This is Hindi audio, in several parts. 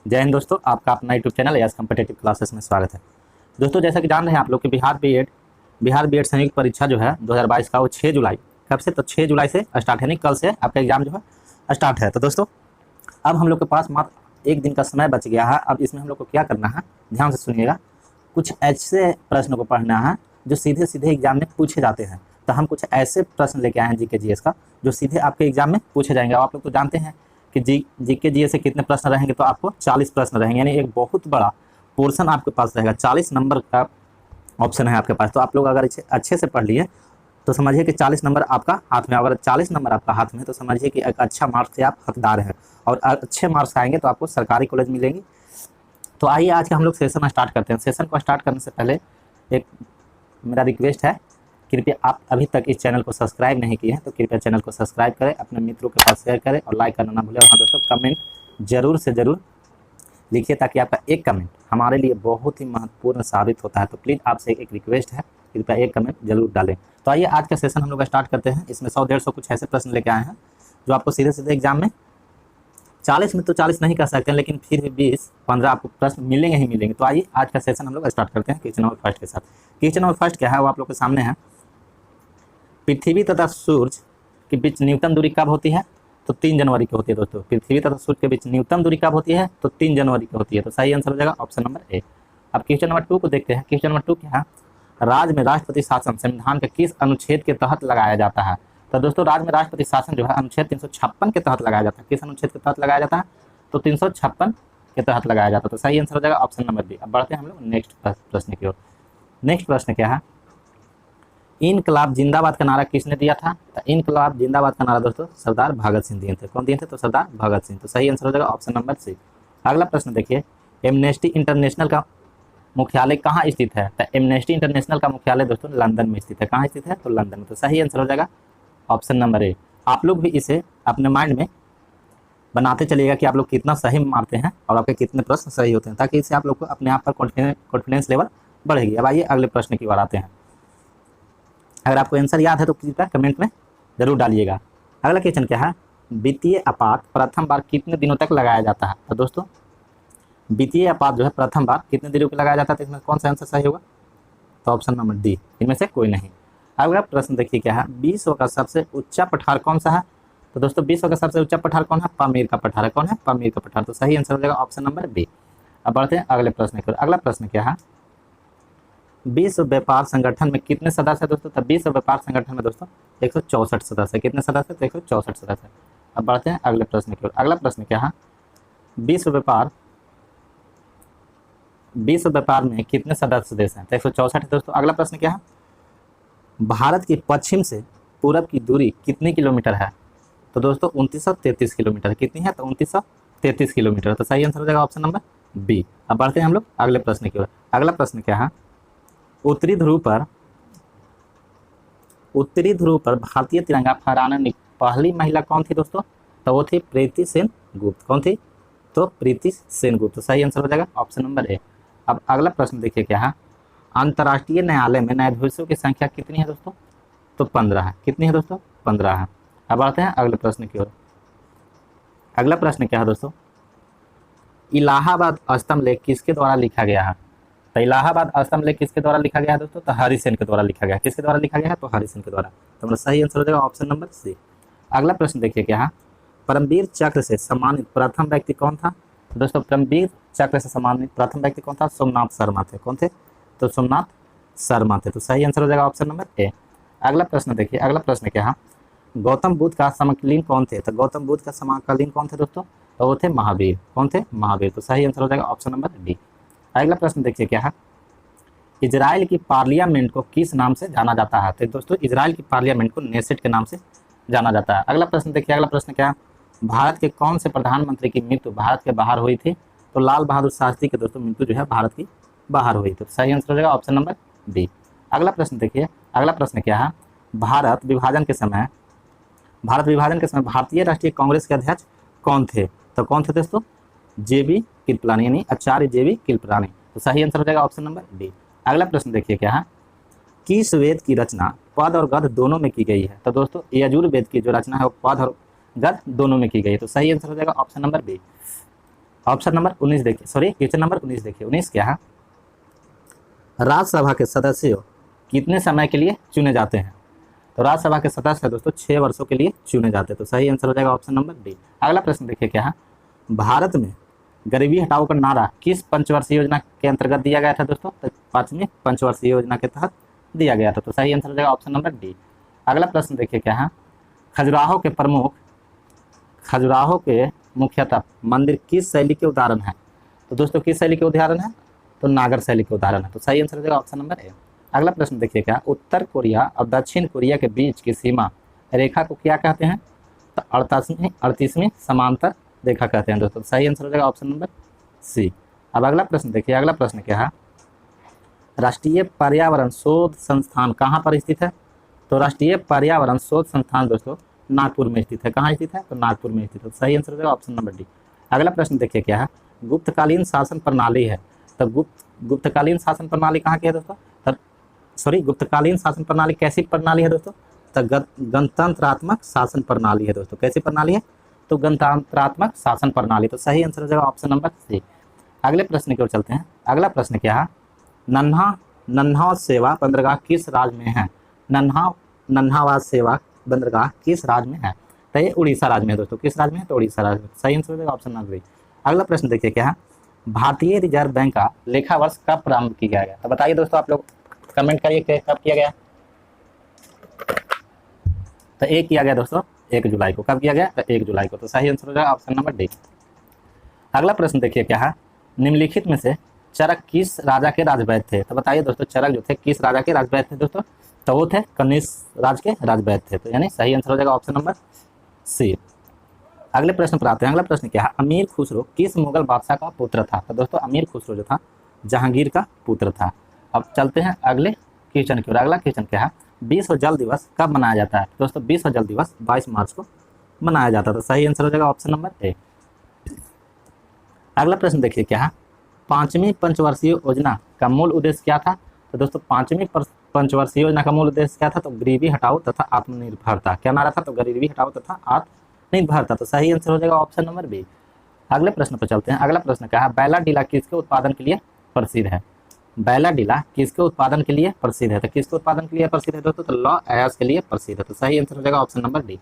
जय हिंद दोस्तों, आपका अपना YouTube channel S competitive classes में स्वागत है। दोस्तों, जैसा कि जान रहे हैं आप लोग कि बिहार बीएड संयुक्त परीक्षा जो है 2022 का वो 6 जुलाई कब से, तो 6 जुलाई से स्टार्ट है, नहीं कल से आपका एग्जाम जो है स्टार्ट है। तो दोस्तों अब हम लोग के पास मात्र एक दिन का समय बच गया है। अब इसमें हम लोग को क्या करना है, ध्यान से सुनिएगा। कुछ ऐसे प्रश्न को पढ़ना है जो सीधे सीधे एग्जाम में पूछे जाते हैं। तो हम कुछ ऐसे प्रश्न लेके आए हैं जीके जीएस का जो सीधे आपके एग्जाम में पूछे जाएंगे। आप लोग तो जानते हैं कि जीके जीएस से कितने प्रश्न रहेंगे, तो आपको 40 प्रश्न रहेंगे, यानी एक बहुत बड़ा पोर्शन आपके पास रहेगा। 40 नंबर का ऑप्शन है आपके पास। तो आप लोग अगर इसे अच्छे से पढ़ लिए तो समझिए कि 40 नंबर आपका हाथ में। अगर 40 नंबर आपका हाथ में तो समझिए कि एक अच्छा मार्क्स से आप हकदार हैं, और अच्छे मार्क्स आएंगे तो आपको सरकारी कॉलेज मिलेंगे। तो आइए आज का हम लोग सेशन स्टार्ट करते हैं। सेशन को स्टार्ट करने से पहले एक मेरा रिक्वेस्ट है, कृपया आप अभी तक इस चैनल को सब्सक्राइब नहीं किए हैं तो कृपया चैनल को सब्सक्राइब करें, अपने मित्रों के पास शेयर करें और लाइक करना ना भूलें। और हाँ दोस्तों, कमेंट जरूर से ज़रूर लिखिए ताकि आपका एक कमेंट हमारे लिए बहुत ही महत्वपूर्ण साबित होता है। तो प्लीज़ आपसे एक रिक्वेस्ट है, कृपया एक कमेंट जरूर डालें। तो आइए आज का सेशन हम लोग स्टार्ट करते हैं। इसमें 100-150 कुछ ऐसे प्रश्न लेके आए हैं जो आपको सीधे सीधे एग्जाम में 40 में तो 40 नहीं कर सकते हैं, लेकिन फिर भी 20-15 आपको प्रश्न मिलेंगे ही मिलेंगे। तो आइए आज का सेशन हम लोग स्टार्ट करते हैं क्वेश्चन नंबर फर्स्ट के साथ। क्वेश्चन नंबर फर्स्ट क्या है वो आप लोग के सामने है। पृथ्वी तथा सूर्य के बीच न्यूनतम दूरी कब होती है, तो 3 जनवरी की होती है। दोस्तों पृथ्वी तथा सूर्य के बीच न्यूनतम दूरी कब होती है, तो 3 जनवरी की होती है। तो सही आंसर हो जाएगा ऑप्शन नंबर ए। अब क्वेश्चन नंबर 2 को देखते हैं। क्वेश्चन नंबर 2 क्या है, राज्य में राष्ट्रपति शासन संविधान के किस अनुच्छेद के तहत लगाया जाता है। तो दोस्तों राज्य में राष्ट्रपति शासन जो है अनुच्छेद 356 के तहत लगाया जाता है। किस अनुच्छेद के तहत लगाया जाता है, तो 356 के तहत लगाया जाता है। तो सही आंसर हो जाएगा ऑप्शन नंबर बी। अब बढ़ते हैं हम लोग नेक्स्ट प्रश्न की ओर। नेक्स्ट प्रश्न क्या है, इनकलाब जिंदाबाद का नारा किसने दिया था। तो इनकलाब जिंदाबाद का नारा दोस्तों सरदार भगत सिंह दिए थे। कौन दिए थे, तो सरदार भगत सिंह। तो सही आंसर हो जाएगा ऑप्शन नंबर सी। अगला प्रश्न देखिए, एमनेस्टी इंटरनेशनल का मुख्यालय कहाँ स्थित है। तो एमनेस्टी इंटरनेशनल का मुख्यालय दोस्तों लंदन में स्थित है। कहाँ स्थित है, तो लंदन में। तो सही आंसर हो जाएगा ऑप्शन नंबर ए। आप लोग भी इसे अपने माइंड में बनाते चलिएगा कि आप लोग कितना सही मारते हैं और आपके कितने प्रश्न सही होते हैं, ताकि इससे आप लोग को अपने आप पर कॉन्फिडेंस लेवल बढ़ेगी। अब आइए अगले प्रश्न की ओर आते हैं। अगर आपको आंसर याद है तो कृपया कमेंट में जरूर डालिएगा। अगला क्वेश्चन क्या है, वित्तीय आपात प्रथम बार कितने दिनों तक लगाया जाता है। तो दोस्तों वित्तीय आपात जो है प्रथम बार कितने दिनों को लगाया जाता है, तो इसमें कौन सा आंसर सही होगा, तो ऑप्शन नंबर डी, इनमें से कोई नहीं। अगला प्रश्न देखिए क्या है, विश्व का सबसे ऊंचा पठार कौन सा है। तो दोस्तों विश्व का सबसे ऊंचा पठार कौन है, पामीर का पठार है। कौन है, पामीर का पठार। तो सही आंसर हो जाएगा ऑप्शन नंबर बी। अब बढ़ते हैं अगले प्रश्न की ओर। अगला प्रश्न क्या है, विश्व व्यापार संगठन में कितने सदस्य है दोस्तों। तो विश्व व्यापार संगठन में दोस्तों 164 सदस्य है। कितने सदस्य, तो 164 सदस्य। अब बढ़ते हैं अगले प्रश्न की ओर। अगला प्रश्न क्या है, विश्व व्यापार में कितने सदस्य देश हैं, तो 164 है दोस्तों। अगला प्रश्न क्या है, भारत की पश्चिम से पूरब की दूरी कितनी किलोमीटर है। तो दोस्तों 2933 किलोमीटर। कितनी है, तो 2933 किलोमीटर। तो सही आंसर हो जाएगा ऑप्शन नंबर बी। अब बढ़ते हैं हम लोग अगले प्रश्न की ओर। अगला प्रश्न क्या है, उत्तरी ध्रुव पर भारतीय तिरंगा फहराने पहली महिला कौन थी दोस्तों। तो वो थी प्रीति सेन गुप्त। कौन थी, तो प्रीति सेन गुप्त। तो सही आंसर हो जाएगा ऑप्शन नंबर ए। अब अगला प्रश्न देखिए क्या है, अंतर्राष्ट्रीय न्यायालय में न्यायाधीशों की संख्या कितनी है दोस्तों, तो 15 है। कितनी है दोस्तों, 15 है। अब आते हैं अगले प्रश्न की ओर। अगला प्रश्न क्या है दोस्तों, इलाहाबाद स्तंभ लेख किसके द्वारा लिखा गया है। तो इलाहाबाद स्तंभ लेख किसके द्वारा लिखा गया है दोस्तों, तो हरि सेन के द्वारा लिखा गया है। किसके द्वारा लिखा गया है, तो हरि सेन के द्वारा। तो हमारा सही आंसर हो जाएगा ऑप्शन नंबर सी। अगला प्रश्न देखिए क्या है, परमवीर चक्र से सम्मानित प्रथम व्यक्ति कौन था। तो दोस्तों परमवीर चक्र से सम्मानित प्रथम व्यक्ति कौन था, सोमनाथ शर्मा थे। कौन थे, तो सोमनाथ शर्मा थे। तो सही आंसर हो जाएगा ऑप्शन नंबर ए। अगला प्रश्न देखिए। अगला प्रश्न क्या है, गौतम बुद्ध का समकालीन कौन थे। तो गौतम बुद्ध का समकालीन कौन थे दोस्तों, तो वो थे महावीर। कौन थे, महावीर। तो सही आंसर हो जाएगा ऑप्शन नंबर डी। अगला प्रश्न देखिए क्या है, इजराइल की पार्लियामेंट को किस नाम से जाना जाता है। तो दोस्तों इजराइल की पार्लियामेंट को नेसेट के नाम से जाना जाता है। अगला प्रश्न देखिए। अगला प्रश्न क्या है, भारत के कौन से प्रधानमंत्री की मृत्यु भारत के बाहर हुई थी। तो लाल बहादुर शास्त्री की दोस्तों मृत्यु जो है भारत की बाहर हुई। तो सही आंसर हो जाएगा ऑप्शन नंबर बी। अगला प्रश्न देखिए। अगला प्रश्न क्या है, भारत विभाजन के समय भारतीय राष्ट्रीय कांग्रेस के अध्यक्ष कौन थे। तो कौन थे दोस्तों, जेबी कृपलानी, यानी आचार्य जेबी कृपलानी। तो सही आंसर हो जाएगा ऑप्शन नंबर डी। अगला प्रश्न देखिए क्या है, किस वेद की रचना पद और गद्य दोनों में की गई है। तो दोस्तों यजुर्वेद की जो रचना है वो पद और गद्य दोनों में की गई है। तो सही आंसर हो जाएगा option number B. Option number 19 देखिए, सॉरी क्वेश्चन नंबर 19 देखिए। 19 क्या है, राज्यसभा के सदस्य कितने समय के लिए चुने जाते हैं? तो राज्यसभा के सदस्य दोस्तों 6 वर्षों के लिए चुने जाते हैं। तो सही आंसर हो जाएगा ऑप्शन नंबर डी। अगला प्रश्न देखिए क्या है, भारत में गरीबी हटाओ का नारा किस पंचवर्षीय योजना के अंतर्गत दिया गया था दोस्तों? तो 5वीं पंचवर्षीय योजना के तहत दिया गया था। तो सही आंसर हो जाएगा ऑप्शन नंबर डी। अगला प्रश्न देखिए क्या है, खजुराहो के मुख्यतः मंदिर किस शैली के उदाहरण है? तो दोस्तों किस शैली के उदाहरण है? तो नागर शैली के उदाहरण है। तो सही आंसर हो जाएगा ऑप्शन नंबर ए। अगला प्रश्न देखिए क्या, उत्तर कोरिया और दक्षिण कोरिया के बीच की सीमा रेखा को क्या कहते हैं? तो 38वीं समांतर रेखा कहते हैं दोस्तों। सही आंसर हो जाएगा ऑप्शन नंबर सी। अब अगला प्रश्न देखिए, अगला प्रश्न क्या है, राष्ट्रीय पर्यावरण शोध संस्थान कहाँ पर स्थित है? तो राष्ट्रीय पर्यावरण शोध संस्थान दोस्तों नागपुर में स्थित है। कहाँ स्थित है? तो नागपुर में स्थित है। सही आंसर हो जाएगा ऑप्शन नंबर डी। अगला प्रश्न देखिए क्या है, गुप्तकालीन शासन प्रणाली है। तो गुप्तकालीन शासन प्रणाली कहाँ की है दोस्तों? सॉरी गुप्तकालीन शासन प्रणाली कैसी प्रणाली है दोस्तों? तो गणतंत्रात्मक शासन प्रणाली है दोस्तों। कैसी प्रणाली है? तो गणतंत्रात्मक शासन प्रणाली। तो सही आंसर हो जाएगा ऑप्शन नंबर सी। अगले प्रश्न की ओर चलते हैं। अगला प्रश्न क्या है, नन्हा सेवा बंदरगाह किस राज्य में है? नन्हावास सेवा बंदरगाह किस राज्य में है? तो ये उड़ीसा राज्य में है दोस्तों। किस राज्य में है? तो उड़ीसा राज्य में। सही आंसर हो जाएगा ऑप्शन नंबर बी। अगला प्रश्न देखिए क्या है, भारतीय रिजर्व बैंक का लेखा वर्ष कब प्रारंभ किया गया? तो बताइए दोस्तों, आप लोग कमेंट करिए कब किया गया। तो एक किया गया दोस्तों 1 जुलाई को। कब किया गया? तो 1 जुलाई को। तो सही आंसर हो जाएगा ऑप्शन नंबर डी। अगला प्रश्न देखिए क्या है, निम्नलिखित में से चरक किस राजा के राजवैद्य थे? तो बताइए दोस्तों, चरक जो थे किस राजा के राजवैद्य थे दोस्तों? तो वो थे कनिष्क राज के राजवैद्य थे। तो यानी सही आंसर हो जाएगा ऑप्शन नंबर सी। अगले प्रश्न पर आते हैं। अगला प्रश्न क्या है, अमीर खुसरो किस मुगल बादशाह का पुत्र था? तो दोस्तों अमीर खुसरो जो था जहांगीर का पुत्र था। अब चलते हैं अगले क्वेश्चन की ओर। अगला क्वेश्चन क्या है, विश्व जल दिवस कब मनाया जाता है? दोस्तों विश्व जल दिवस 22 मार्च को मनाया जाता है। तो सही आंसर हो जाएगा ऑप्शन नंबर ए। अगला प्रश्न देखिए क्या है, 5वीं पंचवर्षीय योजना का मूल उद्देश्य क्या था? तो दोस्तों 5वीं पंचवर्षीय योजना का मूल उद्देश्य क्या था? तो गरीबी हटाओ तथा आत्मनिर्भरता। क्या नारा था? तो गरीबी हटाओ तथा आत्मनिर्भरता। तो सही आंसर हो जाएगा ऑप्शन नंबर बी। अगले प्रश्न पर चलते हैं। अगला प्रश्न क्या है, बैलाडीला किसके उत्पादन के लिए प्रसिद्ध है? बैलाडीला किसके उत्पादन के लिए प्रसिद्ध है? तो किसके उत्पादन के लिए प्रसिद्ध है दोस्तों? तो लॉ अयाज के लिए प्रसिद्ध है। तो सही आंसर हो जाएगा ऑप्शन नंबर डी।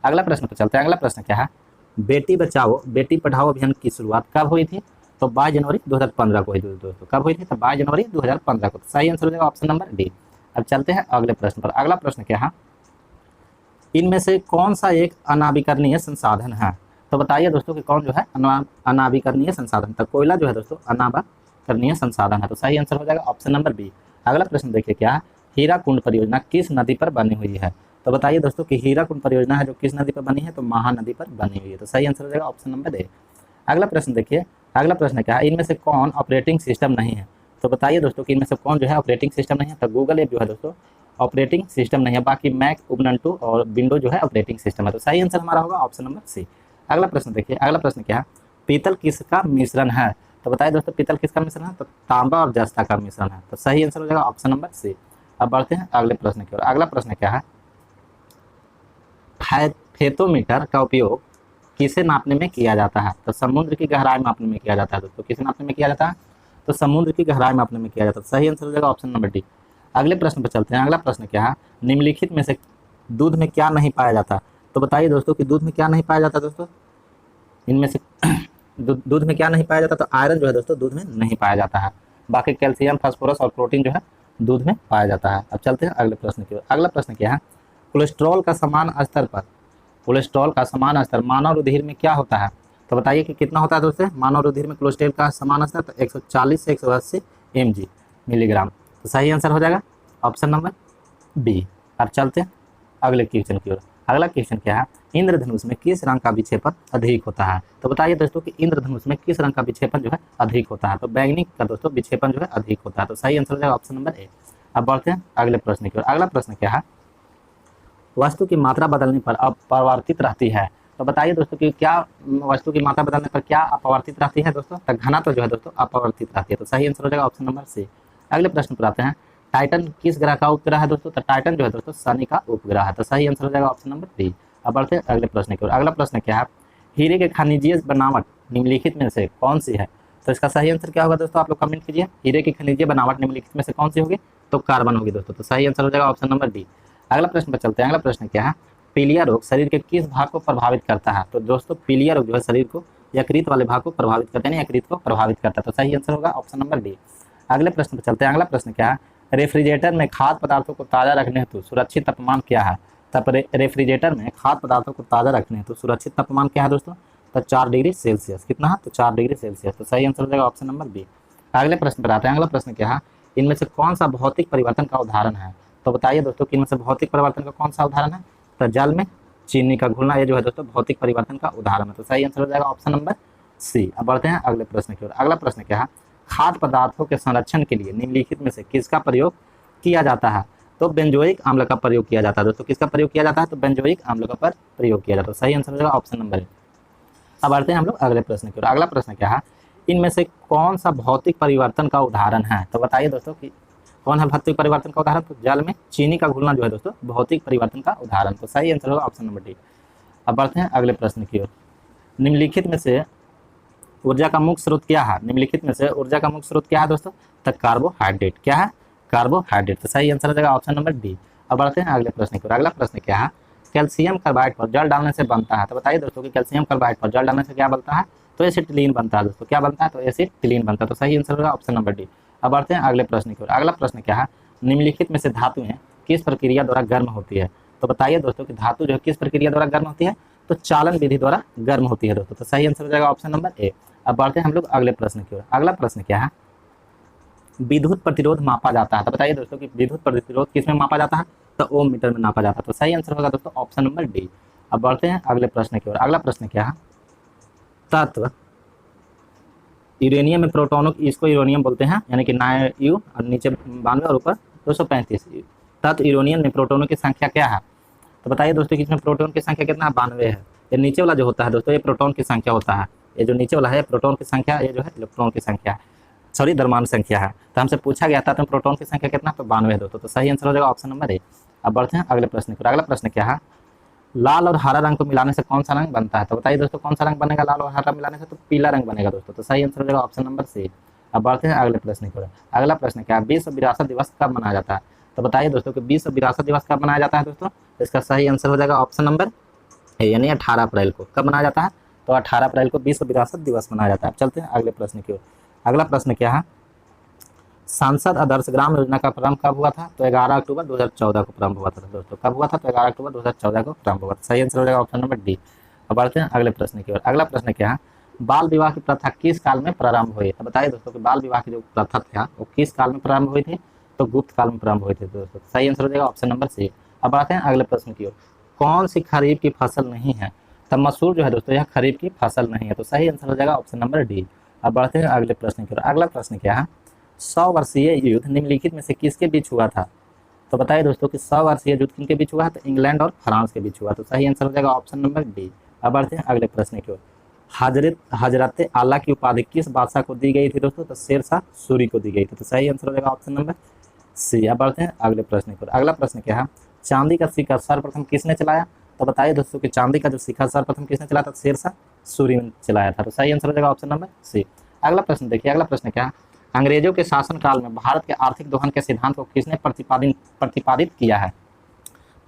अगला प्रश्न पर चलते हैं। अगला प्रश्न क्या है, बेटी बचाओ बेटी पढ़ाओ अभियान की शुरुआत कब हुई थी? तो 22 जनवरी 2015 को हुई थी दोस्तों। कब हुई थी? तो 22 जनवरी 2015 को। तो सही आंसर हो जाएगा ऑप्शन नंबर डी। अब चलते हैं अगले प्रश्न पर। अगला प्रश्न क्या है, इनमें से कौन सा एक अनाविकरणीय संसाधन है? तो बताइए दोस्तों कि कौन जो है अनाविकरणीय संसाधन? तो कोयला जो है दोस्तों अनाविकरणीय संसाधन है। तो सही आंसर हो जाएगा ऑप्शन नंबर बी। अगला प्रश्न देखिए क्या है, हीराकुंड परियोजना किस नदी पर बनी हुई है? तो बताइए दोस्तों कि हीराकुंड परियोजना है जो किस नदी पर बनी है? तो महानदी पर बनी हुई है। तो सही आंसर हो जाएगा ऑप्शन नंबर ए। अगला प्रश्न देखिए। अगला प्रश्न क्या है, इनमें से कौन ऑपरेटिंग सिस्टम नहीं है? तो बताइए दोस्तों कि इनमें से कौन जो है ऑपरेटिंग सिस्टम नहीं है? तो गूगल ऐप जो है दोस्तों ऑपरेटिंग सिस्टम नहीं है, बाकी मैक, उबुंटू और विंडो जो है ऑपरेटिंग सिस्टम है। तो सही आंसर हमारा होगा ऑप्शन नंबर सी। अगला प्रश्न देखिए। अगला प्रश्न क्या है, पीतल किसका मिश्रण है? तो बताइए दोस्तों पीतल किसका मिश्रण है? तो तांबा और जस्ता का मिश्रण है। तो सही आंसर हो जाएगा ऑप्शन नंबर सी। अब बढ़ते हैं अगले प्रश्न की ओर। अगला प्रश्न क्या है, फेथोमीटर का उपयोग किसे नापने में किया जाता है? तो समुद्र की गहराई मापने में किया जाता है दोस्तों। किसे नापने में किया जाता है? तो समुद्र की गहराई मापने में किया जाता है। सही आंसर हो जाएगा ऑप्शन नंबर डी। अगले प्रश्न पर चलते हैं। अगला प्रश्न क्या है, निम्नलिखित में से दूध में क्या नहीं पाया जाता? तो बताइए दोस्तों कि दूध में क्या नहीं पाया जाता दोस्तों? इनमें से दूध में क्या नहीं पाया जाता? तो आयरन जो है दोस्तों दूध में नहीं पाया जाता है, बाकी कैल्शियम, फास्फोरस और प्रोटीन जो है दूध में पाया जाता है। अब चलते हैं अगले प्रश्न की ओर। अगला प्रश्न क्या है, कोलेस्ट्रॉल का समान स्तर मानव रुधिर में क्या होता है? तो बताइए कि कितना होता है दोस्तों मानव रुधिर में कोलेस्ट्रॉल का समान स्तर? तो 140 से 180 mg मिलीग्राम। तो सही आंसर हो जाएगा ऑप्शन नंबर बी। अब चलते हैं अगले क्वेश्चन की ओर। अगला क्वेश्चन क्या है, इंद्रधनुष में किस रंग का विक्षेपण अधिक होता है? तो बताइए दोस्तों कि इंद्रधनुष में किस रंग का विक्षेपण जो है अधिक होता है? तो बैंगनी का दोस्तों विक्षेपण जो है अधिक होता है। तो सही आंसर हो जाएगा ऑप्शन नंबर ए। अब बढ़ते हैं अगले प्रश्न की ओर। अगला प्रश्न क्या है, वस्तु की मात्रा बदलने पर अपरिवर्तित रहती है? तो बताइए दोस्तों कि क्या वस्तु की मात्रा बदलने पर क्या अपरिवर्तित रहती है दोस्तों? तो घनत्व जो है दोस्तों अपरिवर्तित रहती है। तो सही आंसर हो जाएगा ऑप्शन नंबर सी। अगले प्रश्न पर आते हैं, टाइटन किस ग्रह का उपग्रह है दोस्तों? तो टाइटन जो है दोस्तों शनि का उपग्रह है। तो सही आंसर हो जाएगा ऑप्शन नंबर डी। अब बढ़ते हैं अगले प्रश्न की ओर। अगला प्रश्न क्या है, हीरे के खनिजीय बनावट निम्नलिखित में से कौन सी है? तो इसका सही आंसर क्या होगा दोस्तों, आप लोग कमेंट कीजिए। हीरे की खनिजीय बनावट निम्नलिखित में से कौन सी होगी? तो कार्बन होगी दोस्तों। तो सही आंसर हो जाएगा ऑप्शन नंबर डी। अगला प्रश्न पर चलते हैं। अगला प्रश्न क्या है? पीलिया रोग शरीर के किस भाग को प्रभावित करता है? तो दोस्तों पीलिया रोग जो है शरीर को यकृत वाले भाग को प्रभावित करते हैं, यकृत को प्रभावित करता है। तो सही आंसर होगा ऑप्शन नंबर डी। अगले प्रश्न पर चलते हैं। अगला प्रश्न क्या है? रेफ्रिजरेटर में खाद्य पदार्थों को ताज़ा रखने हेतु सुरक्षित तापमान क्या है? तब रेफ्रिजरेटर में खाद्य पदार्थों को ताज़ा रखने हेतु सुरक्षित तापमान क्या है दोस्तों? तो 4 डिग्री सेल्सियस। कितना है? तो 4 डिग्री सेल्सियस। तो सही आंसर हो जाएगा ऑप्शन नंबर बी। अगले प्रश्न पर आते हैं। अगला प्रश्न क्या है? इनमें से कौन सा भौतिक परिवर्तन का उदाहरण है? तो बताइए दोस्तों कि इनमें से भौतिक परिवर्तन का कौन सा उदाहरण है? तो जल में चीनी का घुलना, ये जो है दोस्तों भौतिक परिवर्तन का उदाहरण है। तो सही आंसर हो जाएगा ऑप्शन नंबर सी। अब बढ़ते हैं अगले प्रश्न की ओर। अगला प्रश्न क्या है? खाद्य पदार्थों के संरक्षण के लिए निम्नलिखित में से किसका प्रयोग किया जाता है? तो बेंजोइक अम्ल का प्रयोग किया जाता है दोस्तों। किसका प्रयोग किया जाता है? तो बेंजोइक अम्ल का प्रयोग किया जाता है। सही आंसर हो जाएगा ऑप्शन नंबर ए। अब बढ़ते हैं हम लोग अगले प्रश्न की ओर। अगला प्रश्न क्या है? इनमें से कौन सा भौतिक परिवर्तन का उदाहरण है? तो बताइए दोस्तों कि कौन है भौतिक परिवर्तन का उदाहरण? तो जल में चीनी का घुलना जो है दोस्तों भौतिक परिवर्तन का उदाहरण। तो सही आंसर होगा ऑप्शन नंबर डी। अब बढ़ते हैं अगले प्रश्न की ओर। निम्नलिखित में से ऊर्जा का मुख्य स्रोत क्या है? निम्नलिखित में से ऊर्जा का मुख्य स्रोत क्या है दोस्तों? तो कार्बोहाइड्रेट। क्या है? कार्बोहाइड्रेट। तो सही आंसर हो जाएगा ऑप्शन नंबर डी। अब बढ़ते हैं अगले प्रश्न की ओर। अगला प्रश्न क्या है? कैल्शियम कार्बाइड पर जल डालने से बनता है। तो बताइए दोस्तों कि कैल्शियम कार्बाइड पर जल डालने से क्या बनता है? तो एसिटिलीन बनता है दोस्तों। क्या बनता है? तो एसिटिलीन बनता है। तो सही आंसर होगा ऑप्शन नंबर डी। अब बढ़ते हैं अगले प्रश्न की ओर। अगला प्रश्न क्या है? निम्नलिखित में से धातुएं किस प्रक्रिया द्वारा गर्म होती है? तो बताइए दोस्तों कि धातु जो है किस प्रक्रिया द्वारा गर्म होती है? तो चालन विधि द्वारा गर्म होती है दोस्तों। तो सही आंसर हो जाएगा ऑप्शन नंबर ए। अब बढ़ते हैं हम लोग अगले प्रश्न की ओर। अगला प्रश्न क्या है? विद्युत प्रतिरोध मापा जाता है। तो बताइए दोस्तों कि विद्युत प्रतिरोध किस में मापा जाता है? तो ओम मीटर में नापा जाता है। तो सही आंसर होगा दोस्तों ऑप्शन नंबर डी। अब बढ़ते हैं अगले प्रश्न की ओर। अगला प्रश्न क्या है? तत्व यूरेनियम में प्रोटोनों की, इसको यूरेनियम बोलते हैं, यानी कि 9 यू और नीचे 92 और ऊपर 235। तत्व यूरेनियम में प्रोटोनों की संख्या क्या है? तो बताइए दोस्तों कि इसमें प्रोटोन की संख्या कितना? 92 है। ये नीचे वाला जो होता है दोस्तों ये प्रोटोन की संख्या होता है। ये जो नीचे वाला है प्रोटोन की संख्या, ये जो है इलेक्ट्रॉन की संख्या है, सॉरी द्रव्यमान संख्या है। तो हमसे पूछा गया था तो प्रोटोन की संख्या कितना? तो 92 है दोस्तों। तो सही आंसर हो जाएगा ऑप्शन नंबर ए। अब बढ़ते हैं अगले प्रश्न की ओर। अगला प्रश्न क्या है? लाल और हरा रंग को मिलाने से कौन सा रंग बनता है? तो बताइए दोस्तों कौन सा रंग बनेगा लाल और हरा मिलाने से? तो पीला रंग बनेगा दोस्तों। तो सही आंसर हो जाएगा ऑप्शन नंबर सी। अब बढ़ते हैं अगले प्रश्न की ओर। अगला प्रश्न क्या है? विश्व विरासत दिवस कब मनाया जाता है? तो बताइए दोस्तों कि विश्व विरासत दिवस कब मनाया जाता है दोस्तों? इसका सही आंसर हो जाएगा ऑप्शन नंबर ए, यानी 18 अप्रैल को। कब मनाया जाता है? तो 18 अप्रैल को विश्व विरासत दिवस मनाया जाता है। अब चलते हैं अगले प्रश्न की ओर। अगला प्रश्न क्या है? सांसद आदर्श ग्राम योजना का प्रारंभ कब हुआ था? तो 11 अक्टूबर 2014 को प्रारंभ हुआ था दोस्तों। कब हुआ था? तो 11 अक्टूबर 2014 को प्रारंभ हुआ था। सही आंसर हो जाएगा ऑप्शन नंबर डी। अब बढ़ते हैं अगले प्रश्न की ओर। अगला प्रश्न क्या है? बाल विवाह की प्रथा किस काल में प्रारंभ हुई? तो बताइए दोस्तों कि बाल विवाह की जो प्रथा था वो किस काल में प्रारंभ हुई थी? तो गुप्त काल में प्रारंभ हुई थी दोस्तों। सही आंसर हो जाएगा ऑप्शन नंबर सी। अब बढ़ते हैं अगले प्रश्न की ओर। कौन सी खरीफ की फसल नहीं है? तब मसूर जो है दोस्तों यह खरीफ की फसल नहीं है। तो सही आंसर हो जाएगा ऑप्शन नंबर डी। अब बढ़ते हैं अगले प्रश्न की ओर। अगला प्रश्न क्या है? 100 वर्षीय युद्ध निम्नलिखित में से किसके बीच हुआ था? तो बताइए दोस्तों कि 100 वर्षीय युद्ध किनके बीच हुआ है? तो इंग्लैंड और फ्रांस के बीच हुआ। तो सही आंसर हो जाएगा ऑप्शन नंबर डी। अब बढ़ते हैं अगले प्रश्न की ओर। हजरत आला की उपाधि किस बादशाह को दी गई थी दोस्तों? तो शेरशाह सूरी को दी गई थी। तो सही आंसर हो जाएगा ऑप्शन नंबर सी। अब बढ़ते हैं अगले प्रश्न की ओर। अगला प्रश्न क्या है? चांदी का सिक्का सर्वप्रथम किसने चलाया? तो बताइए दोस्तों कि चांदी का जो सिक्का सर्वप्रथम किसने चलाया था? शेरशाह सूरी ने चलाया था। तो सही आंसर हो जाएगा ऑप्शन नंबर सी। अगला प्रश्न देखिए। अगला प्रश्न क्या है? अंग्रेजों के शासनकाल में भारत के आर्थिक दोहन के सिद्धांत को किसने प्रतिपादित किया है?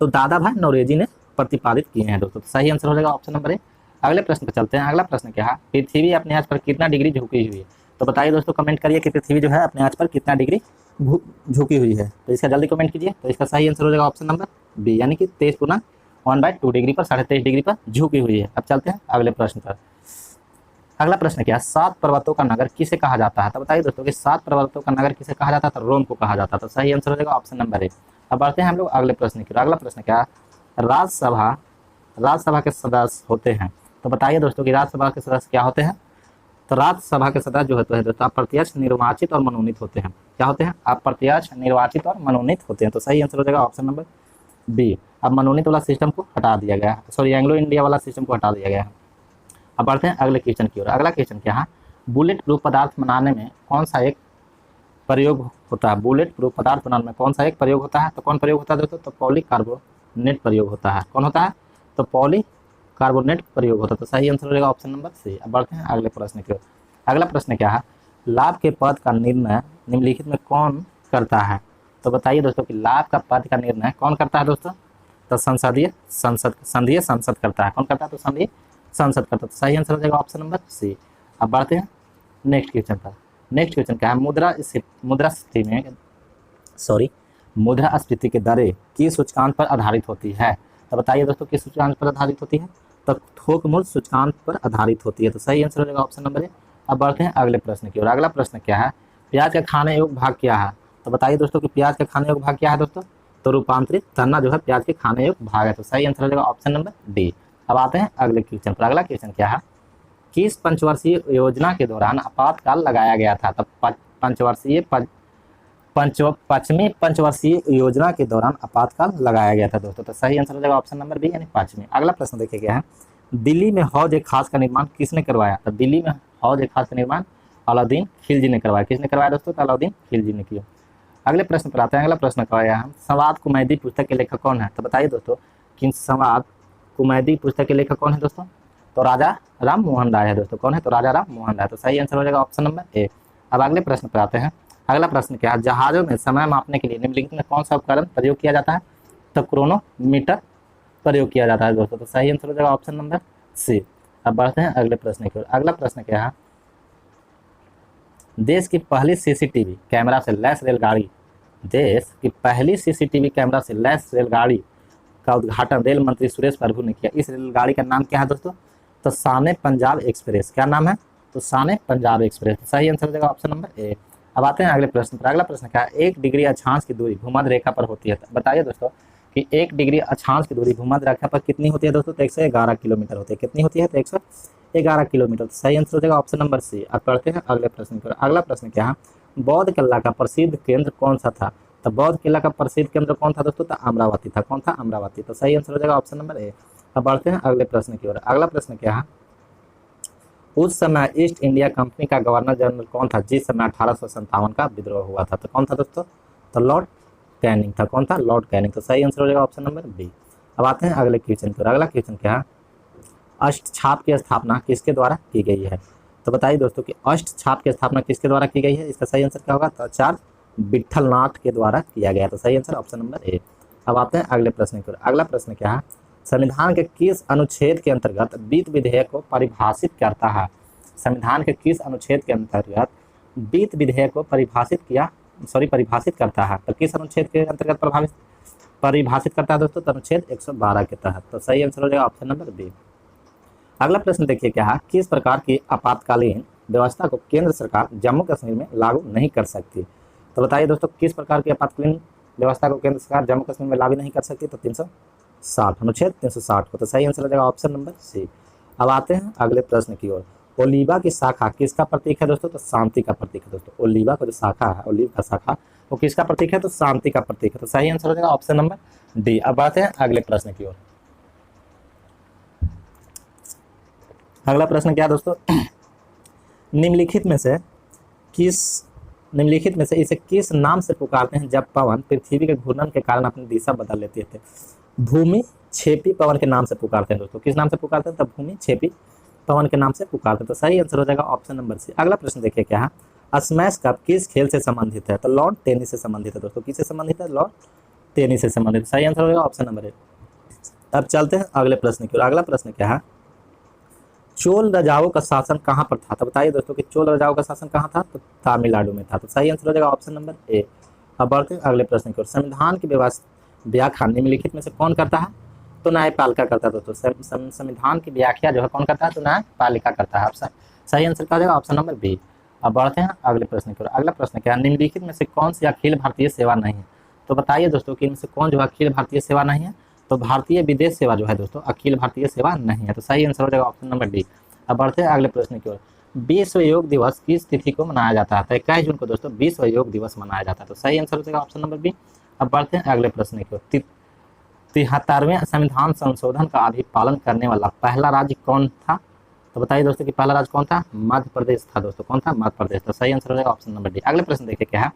तो दादा भाई नौरोजी ने प्रतिपादित किए हैं दोस्तों। तो सही आंसर हो जाएगा ऑप्शन नंबर ए। अगले प्रश्न पर चलते हैं। अगला प्रश्न क्या है? पृथ्वी अपने आज पर कितना डिग्री झुकी हुई है? तो बताइए दोस्तों, कमेंट करिए कि पृथ्वी जो है अपने आज पर कितना डिग्री झुकी हुई है। तो इसका जल्दी कमेंट कीजिए। तो इसका सही आंसर हो जाएगा ऑप्शन नंबर बी, यानी कि 23/1/2 डिग्री पर 23.5 डिग्री पर झुकी हुई है। अब चलते हैं अगले प्रश्न पर। अगला प्रश्न क्या है? 7 पर्वतों का नगर किसे कहा जाता है? तो बताइए दोस्तों कि 7 पर्वतों का नगर किसे कहा जाता है? तो रोम को कहा जाता है। तो सही आंसर हो जाएगा ऑप्शन नंबर ए। अब बढ़ते हैं हम लोग अगले प्रश्न की। अगला प्रश्न क्या है? राज्यसभा के सदस्य होते हैं। तो बताइए दोस्तों कि राज्यसभा के सदस्य क्या होते हैं? तो राज्यसभा के सदस्य जो होते हैं दोस्तों अप्रत्यक्ष निर्वाचित और मनोनीत होते हैं। क्या होते हैं? अप्रत्यक्ष निर्वाचित और मनोनीत होते हैं। तो सही आंसर हो जाएगा ऑप्शन नंबर बी। अब मनोनीत वाला सिस्टम को हटा दिया गया है, सॉरी एंग्लो इंडिया वाला सिस्टम को हटा दिया गया है। अब बढ़ते हैं अगले क्वेश्चन की ओर। अगला क्वेश्चन क्या है? बुलेट प्रूफ पदार्थ बनाने में कौन सा एक प्रयोग होता है? बुलेट प्रूफ पदार्थ बनाने में कौन सा एक प्रयोग होता है? तो कौन प्रयोग होता है दोस्तों? तो पॉलीकार्बोनेट प्रयोग होता है। कौन होता है? तो कार्बोनेट प्रयोग होता है। तो सही आंसर हो जाएगा ऑप्शन नंबर सी। अब बढ़ते हैं अगले प्रश्न की ओर। अगला प्रश्न क्या है, लाभ के पद का निर्णय निम्नलिखित में कौन करता है। तो बताइए दोस्तों कि लाभ का पद का निर्णय कौन करता है दोस्तों। तो संसदीय संसद करता है। कौन करता है, तो संसदीय संसद करता है। तो सही आंसर हो जाएगा ऑप्शन नंबर सी। अब बढ़ते हैं नेक्स्ट क्वेश्चन पर। नेक्स्ट क्वेश्चन क्या है, मुद्रास्फीति की दरें किस सूचकांक पर आधारित होती है। तो बताइए दोस्तों किस सूचकांक पर आधारित होती है। तो थोक मूल्य सूचकांक पर आधारित होती है। तो सही आंसर हो जाएगा ऑप्शन नंबर ए। अब बढ़ते हैं अगले प्रश्न की ओर। अगला प्रश्न क्या है, प्याज का खाने योग्य भाग क्या है। तो बताइए दोस्तों कि प्याज का खाने योग्य भाग क्या है दोस्तों। तो रूपांतरित तना जो है प्याज के खाने योग्य भाग है। तो सही आंसर हो जाएगा ऑप्शन नंबर डी। अब आते हैं अगले क्वेश्चन पर। अगला क्वेश्चन क्या है, किस पंचवर्षीय योजना के दौरान आपातकाल लगाया गया था। तो पश्चिमी पंचवर्षीय योजना के दौरान आपातकाल लगाया गया था दोस्तों। तो सही आंसर हो जाएगा ऑप्शन नंबर बी यानी पांचवी। अगला प्रश्न देखिए क्या है, दिल्ली में हौज ए खास का निर्माण किसने करवाया। तो दिल्ली में हौज ए खास का निर्माण अलाउद्दीन खिलजी ने करवाया। किसने करवाया दोस्तों, तो अलाउद्दीन खिलजी ने किया। अगले प्रश्न पर आते हैं। अगला प्रश्न करवाया है, संवाद कुमैदी पुस्तक के लेखक कौन है। तो बताइए दोस्तों कि संवाद कुमैदी पुस्तक के लेखक कौन है दोस्तों। तो राजा राम मोहन राय है दोस्तों। कौन है, तो राजा राम मोहन राय। तो सही आंसर हो जाएगा ऑप्शन नंबर ए। अब अगले प्रश्न पर आते हैं। अगला प्रश्न क्या है, जहाजों में समय मापने के लिए निम्नलिखित में कौन सा उपकरण प्रयोग किया जाता है। तो क्रोनोमीटर प्रयोग किया जाता है दोस्तों। तो सही आंसर हो जाएगा ऑप्शन नंबर सी। अब बढ़ते हैं अगले प्रश्न की ओर। अगला प्रश्न क्या है, देश की पहली सीसीटीवी कैमरा से लैस रेलगाड़ी का उद्घाटन रेल मंत्री सुरेश प्रभु ने किया। इस रेलगाड़ी का नाम क्या है दोस्तों। तो शान पंजाब एक्सप्रेस। क्या नाम है, तो शान पंजाब एक्सप्रेस। तो सही आंसर हो जाएगा ऑप्शन नंबर ए। अब आते हैं अगले प्रश्न पर। अगला प्रश्न क्या है, 1 डिग्री अक्षांश की दूरी भूमध्य रेखा पर होती है। तो बताइए दोस्तों कि 1 डिग्री अक्षांश की दूरी भूमध्य रेखा पर कितनी होती है दोस्तों। तो 111 किलोमीटर होती है। कितनी होती है, तो 111 किलोमीटर। तो सही आंसर हो जाएगा ऑप्शन नंबर सी। अब पढ़ते हैं अगले प्रश्न पर। अगला प्रश्न क्या है, बौद्ध किला का प्रसिद्ध केंद्र कौन सा था। तो बौद्ध किला का प्रसिद्ध केंद्र कौन था दोस्तों, तो अमरावती था। कौन था, अमरावती। तो सही आंसर हो जाएगा ऑप्शन नंबर ए। अब बढ़ते हैं अगले प्रश्न की ओर। अगला प्रश्न क्या है, उस समय ईस्ट इंडिया कंपनी का गवर्नर जनरल कौन था जिस समय 1857 का विद्रोह हुआ था। तो कौन था दोस्तों, तो लॉर्ड कैनिंग था। कौन था, लॉर्ड कैनिंग। तो सही आंसर हो जाएगा ऑप्शन नंबर बी। अब आते हैं अगले क्वेश्चन पर। अगला क्वेश्चन क्या है, अष्ट छाप की स्थापना किसके द्वारा की गई है। तो बताइए दोस्तों कि अष्ट छाप की स्थापना किसके द्वारा की गई है। इसका सही आंसर क्या होगा, तो आचार्य विठलनाथ के द्वारा किया गया। तो सही आंसर ऑप्शन नंबर ए। अब आते हैं अगले प्रश्न की ओर। अगला प्रश्न क्या है, संविधान के किस अनुच्छेद के अंतर्गत वित्त विधेयक को परिभाषित करता है। संविधान के किस अनुच्छेद के अंतर्गत वित्त विधेयक को परिभाषित करता है। तो किस अनुच्छेद के अंतर्गत परिभाषित करता है दोस्तों, तो अनुच्छेद 112 के तहत। तो सही आंसर हो जाएगा ऑप्शन नंबर बी। अगला प्रश्न देखिए क्या है, किस प्रकार की आपातकालीन व्यवस्था को केंद्र सरकार जम्मू कश्मीर में लागू नहीं कर सकती। तो बताइए दोस्तों किस प्रकार की आपातकालीन व्यवस्था को केंद्र सरकार जम्मू कश्मीर में लागू नहीं कर सकती। तो 360 अनुच्छेद 360 को। तो सही आंसर हो जाएगा ऑप्शन नंबर सी। अब आते हैं अगले प्रश्न की ओर। ओलिवा की शाखा किसका प्रतीक है दोस्तों, तो शांति का प्रतीक है दोस्तों। ओलिवा का जो शाखा है, ओलिव का शाखा, वो किसका प्रतीक है, तो शांति का प्रतीक है। तो सही आंसर हो जाएगा ऑप्शन नंबर डी। अब आते हैं अगले प्रश्न की ओर। अगला प्रश्न क्या है दोस्तों, निम्नलिखित में से इसे किस नाम से पुकारते हैं जब पवन पृथ्वी के घूर्णन के कारण अपनी दिशा बदल लेते थे। भूमि क्षेपी पवन के नाम से पुकारते हैं दोस्तों। किस नाम से पुकारते हैं, तो भूमि क्षेपी पवन के नाम से पुकारते हैं। तो सही आंसर हो जाएगा ऑप्शन नंबर सी। अगला प्रश्न देखिए क्या है, स्मैश कप किस खेल से संबंधित है। तो लॉन टेनिस से संबंधित है दोस्तों। किससे संबंधित है, लॉन टेनिस से संबंधित। सही आंसर हो जाएगा ऑप्शन नंबर ए। अब चलते हैं अगले प्रश्न की ओर। अगला प्रश्न क्या है, चोल राजाओं का शासन कहाँ पर था। तो बताइए दोस्तों कि चोल राजाओं का शासन कहाँ था, तो तमिलनाडु में था। तो सही आंसर हो जाएगा ऑप्शन नंबर ए। अब बढ़ते हैं अगले प्रश्न की ओर। संविधान की व्याख्या निम्नलिखित में से कौन करता है, तो न्यायपालिका करता है दोस्तों। संविधान की व्याख्या जो है कौन करता है, तो न्यायपालिका करता है। सही आंसर क्या हो जाएगा ऑप्शन नंबर बी। अब बढ़ते हैं अगले प्रश्न की ओर। अगला प्रश्न क्या है, निम्नलिखित में से कौन सी अखिल भारतीय सेवा नहीं है। तो बताइए दोस्तों कि इनमें से कौन जो अखिल भारतीय सेवा नहीं है। तो भारतीय विदेश सेवा जो है दोस्तों अखिल भारतीय सेवा नहीं है। तो सही आंसर हो जाएगा ऑप्शन नंबर डी। अब बढ़ते हैं अगले प्रश्न की ओर। विश्व योग दिवस किस तिथि को मनाया जाता है। तो 21 जून को दोस्तों विश्व योग दिवस मनाया जाता है। तो सही आंसर हो जाएगा ऑप्शन नंबर बी। अब बढ़ते हैं अगले प्रश्न की ओर। 73वें संविधान संशोधन का अभिपालन करने वाला पहला राज्य कौन था। तो बताइए दोस्तों कि पहला राज्य कौन था, मध्य प्रदेश था दोस्तों। कौन था, मध्य प्रदेश। तो सही आंसर हो जाएगा ऑप्शन नंबर डी। अगले प्रश्न देखिए क्या है,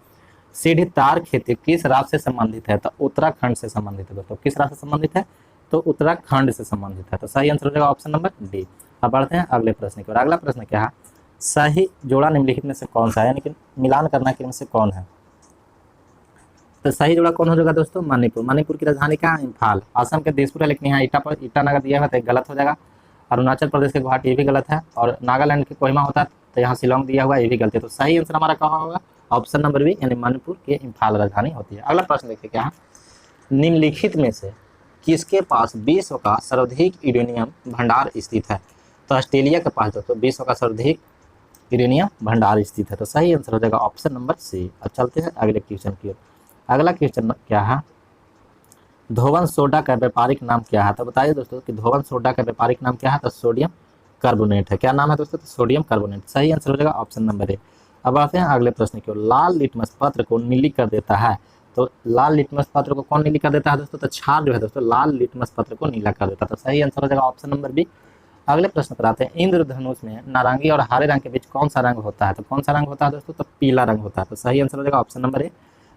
सीढ़ी तार खेती किस राज्य से संबंधित है। तो उत्तराखंड से संबंधित है दोस्तों। किस राज्य से संबंधित है, दोस्तों उत्तराखंड से संबंधित है। तो सही आंसर हो जाएगा ऑप्शन नंबर डी। अब बढ़ते हैं अगले प्रश्न की ओर। अगला प्रश्न क्या है, सही जोड़ा निम्नलिखित में से कौन सा है, यानी कि मिलान करना कि इनमें से कौन है। तो सही जोड़ा कौन हो जाएगा दोस्तों, मणिपुर। मणिपुर की राजधानी क्या है, इम्फाल। असम के दिसपुर है, लेकिन यहाँ ईटानगर दिया हुआ तो गलत हो जाएगा। अरुणाचल प्रदेश के गुवाहाटी, ये भी गलत है। और नागालैंड के कोहिमा होता है, तो यहाँ शिलोंग दिया हुआ, ये भी गलत है। तो सही आंसर हमारा कहाँ होगा, ऑप्शन नंबर बी, यानी मणिपुर के इम्फाल राजधानी होती है। अगला प्रश्न देखिए क्या है, निम्नलिखित में से किसके पास विश्व का सर्वाधिक यूरेनियम भंडार स्थित है। तो ऑस्ट्रेलिया के पास दोस्तों विश्व का सर्वाधिक यूरेनियम भंडार स्थित है। तो सही आंसर हो जाएगा ऑप्शन नंबर सी। अब चलते हैं अगले क्वेश्चन की ओर। अगला क्वेश्चन क्या है, धोवन सोडा का व्यापारिक नाम क्या है। तो बताइए दोस्तों कि धोवन सोडा का व्यापारिक नाम क्या है। तो सोडियम कार्बोनेट है। क्या नाम है दोस्तों, तो सोडियम कार्बोनेट। सही आंसर हो जाएगा ऑप्शन नंबर ए। अब आते हैं अगले प्रश्न की ओर। लाल लिटमस पत्र को नीली कर देता है। तो लाल लिटमस पत्र को कौन नीली कर देता है दोस्तों, तो क्षार जो है दोस्तों लाल लिटमस पत्र को नीला कर देता है। तो सही आंसर हो जाएगा ऑप्शन नंबर बी। अगले प्रश्न पर आते हैं, इंद्रधनुष में नारंगी और हरे रंग के बीच कौन सा रंग होता है। तो कौन सा रंग होता है दोस्तों, तो पीला रंग होता है। तो सही आंसर हो जाएगा ऑप्शन नंबर ए।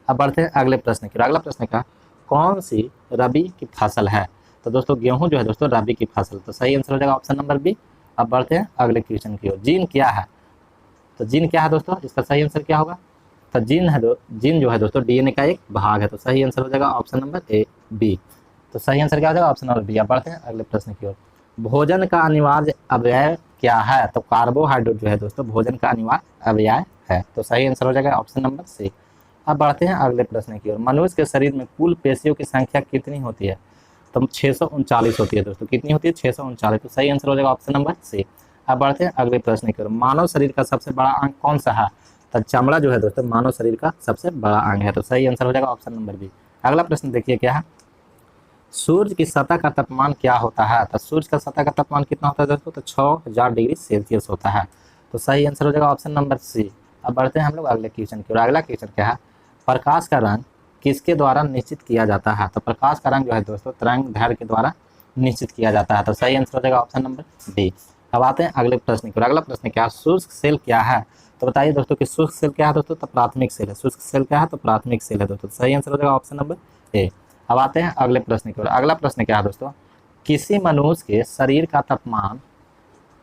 अब बढ़ते हैं अगले प्रश्न की। अगला प्रश्न का, कौन सी रबी की फसल है। तो दोस्तों गेहूं जो है दोस्तों रबी की फसल। तो सही आंसर हो जाएगा ऑप्शन नंबर बी। अब बढ़ते हैं अगले क्वेश्चन की ओर। जीन क्या है। तो जीन क्या है दोस्तों, इसका सही आंसर क्या होगा। तो जीन जो है दोस्तों डीएनए का एक भाग है। तो सही आंसर हो जाएगा ऑप्शन नंबर ए बी। तो सही आंसर क्या हो जाएगा, ऑप्शन नंबर बी। अब बढ़ते हैं अगले प्रश्न की ओर। भोजन का अनिवार्य अवयव क्या है। तो कार्बोहाइड्रेट जो है दोस्तों भोजन का अनिवार्य अवयव है। तो सही आंसर हो जाएगा ऑप्शन नंबर सी। अब बढ़ते हैं अगले प्रश्न की ओर। मनुष्य के शरीर में कुल पेशियों की संख्या कितनी होती है। तो 639 होती है दोस्तों। कितनी होती है, 639। तो सही आंसर हो जाएगा ऑप्शन नंबर सी। अब बढ़ते हैं अगले प्रश्न की ओर। मानव शरीर का सबसे बड़ा अंग कौन सा है। तो चमड़ा जो है दोस्तों मानव शरीर का सबसे बड़ा अंग है। तो सही आंसर हो जाएगा ऑप्शन नंबर बी। अगला प्रश्न देखिए क्या है, सूर्य की सतह का तापमान क्या होता है। तो सूर्य का सतह का तापमान कितना होता है दोस्तों, तो 6000 डिग्री सेल्सियस होता है। तो सही आंसर हो जाएगा ऑप्शन नंबर सी। अब बढ़ते हैं हम लोग अगले क्वेश्चन की ओर। अगला क्वेश्चन क्या है, प्रकाश का रंग किसके द्वारा निश्चित किया जाता है। तो प्रकाश का रंग जो है दोस्तों तरंग दैर्घ्य के द्वारा निश्चित किया जाता है। तो सही आंसर हो जाएगा ऑप्शन नंबर डी। अब आते हैं अगले प्रश्न की ओर। अगला प्रश्न क्या है, शुष्क सेल क्या है। तो बताइए दोस्तों कि शुष्क सेल क्या है दोस्तों, तो प्राथमिक सेल है। शुष्क सेल क्या है, तो प्राथमिक सेल है दोस्तों। सही आंसर हो जाएगा ऑप्शन नंबर ए। अब आते हैं अगले प्रश्न की ओर। अगला प्रश्न क्या है दोस्तों, किसी मनुष्य के शरीर का तापमान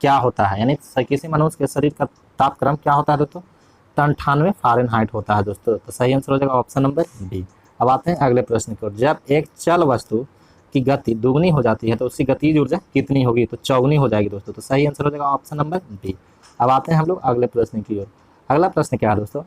क्या होता है, यानी किसी मनुष्य के शरीर का तापक्रम क्या होता है दोस्तों, तो 98 फ़ारेनहाइट होता है दोस्तों। तो सही आंसर हो जाएगा ऑप्शन नंबर डी। अब आते हैं अगले प्रश्न की ओर। जब एक चल वस्तु की गति दुगनी हो जाती है तो उसकी गतिज ऊर्जा कितनी होगी, तो चौगुनी हो जाएगी दोस्तों। तो सही आंसर हो जाएगा ऑप्शन नंबर डी। अब आते हैं हम लोग अगले प्रश्न की ओर। अगला प्रश्न क्या है दोस्तों,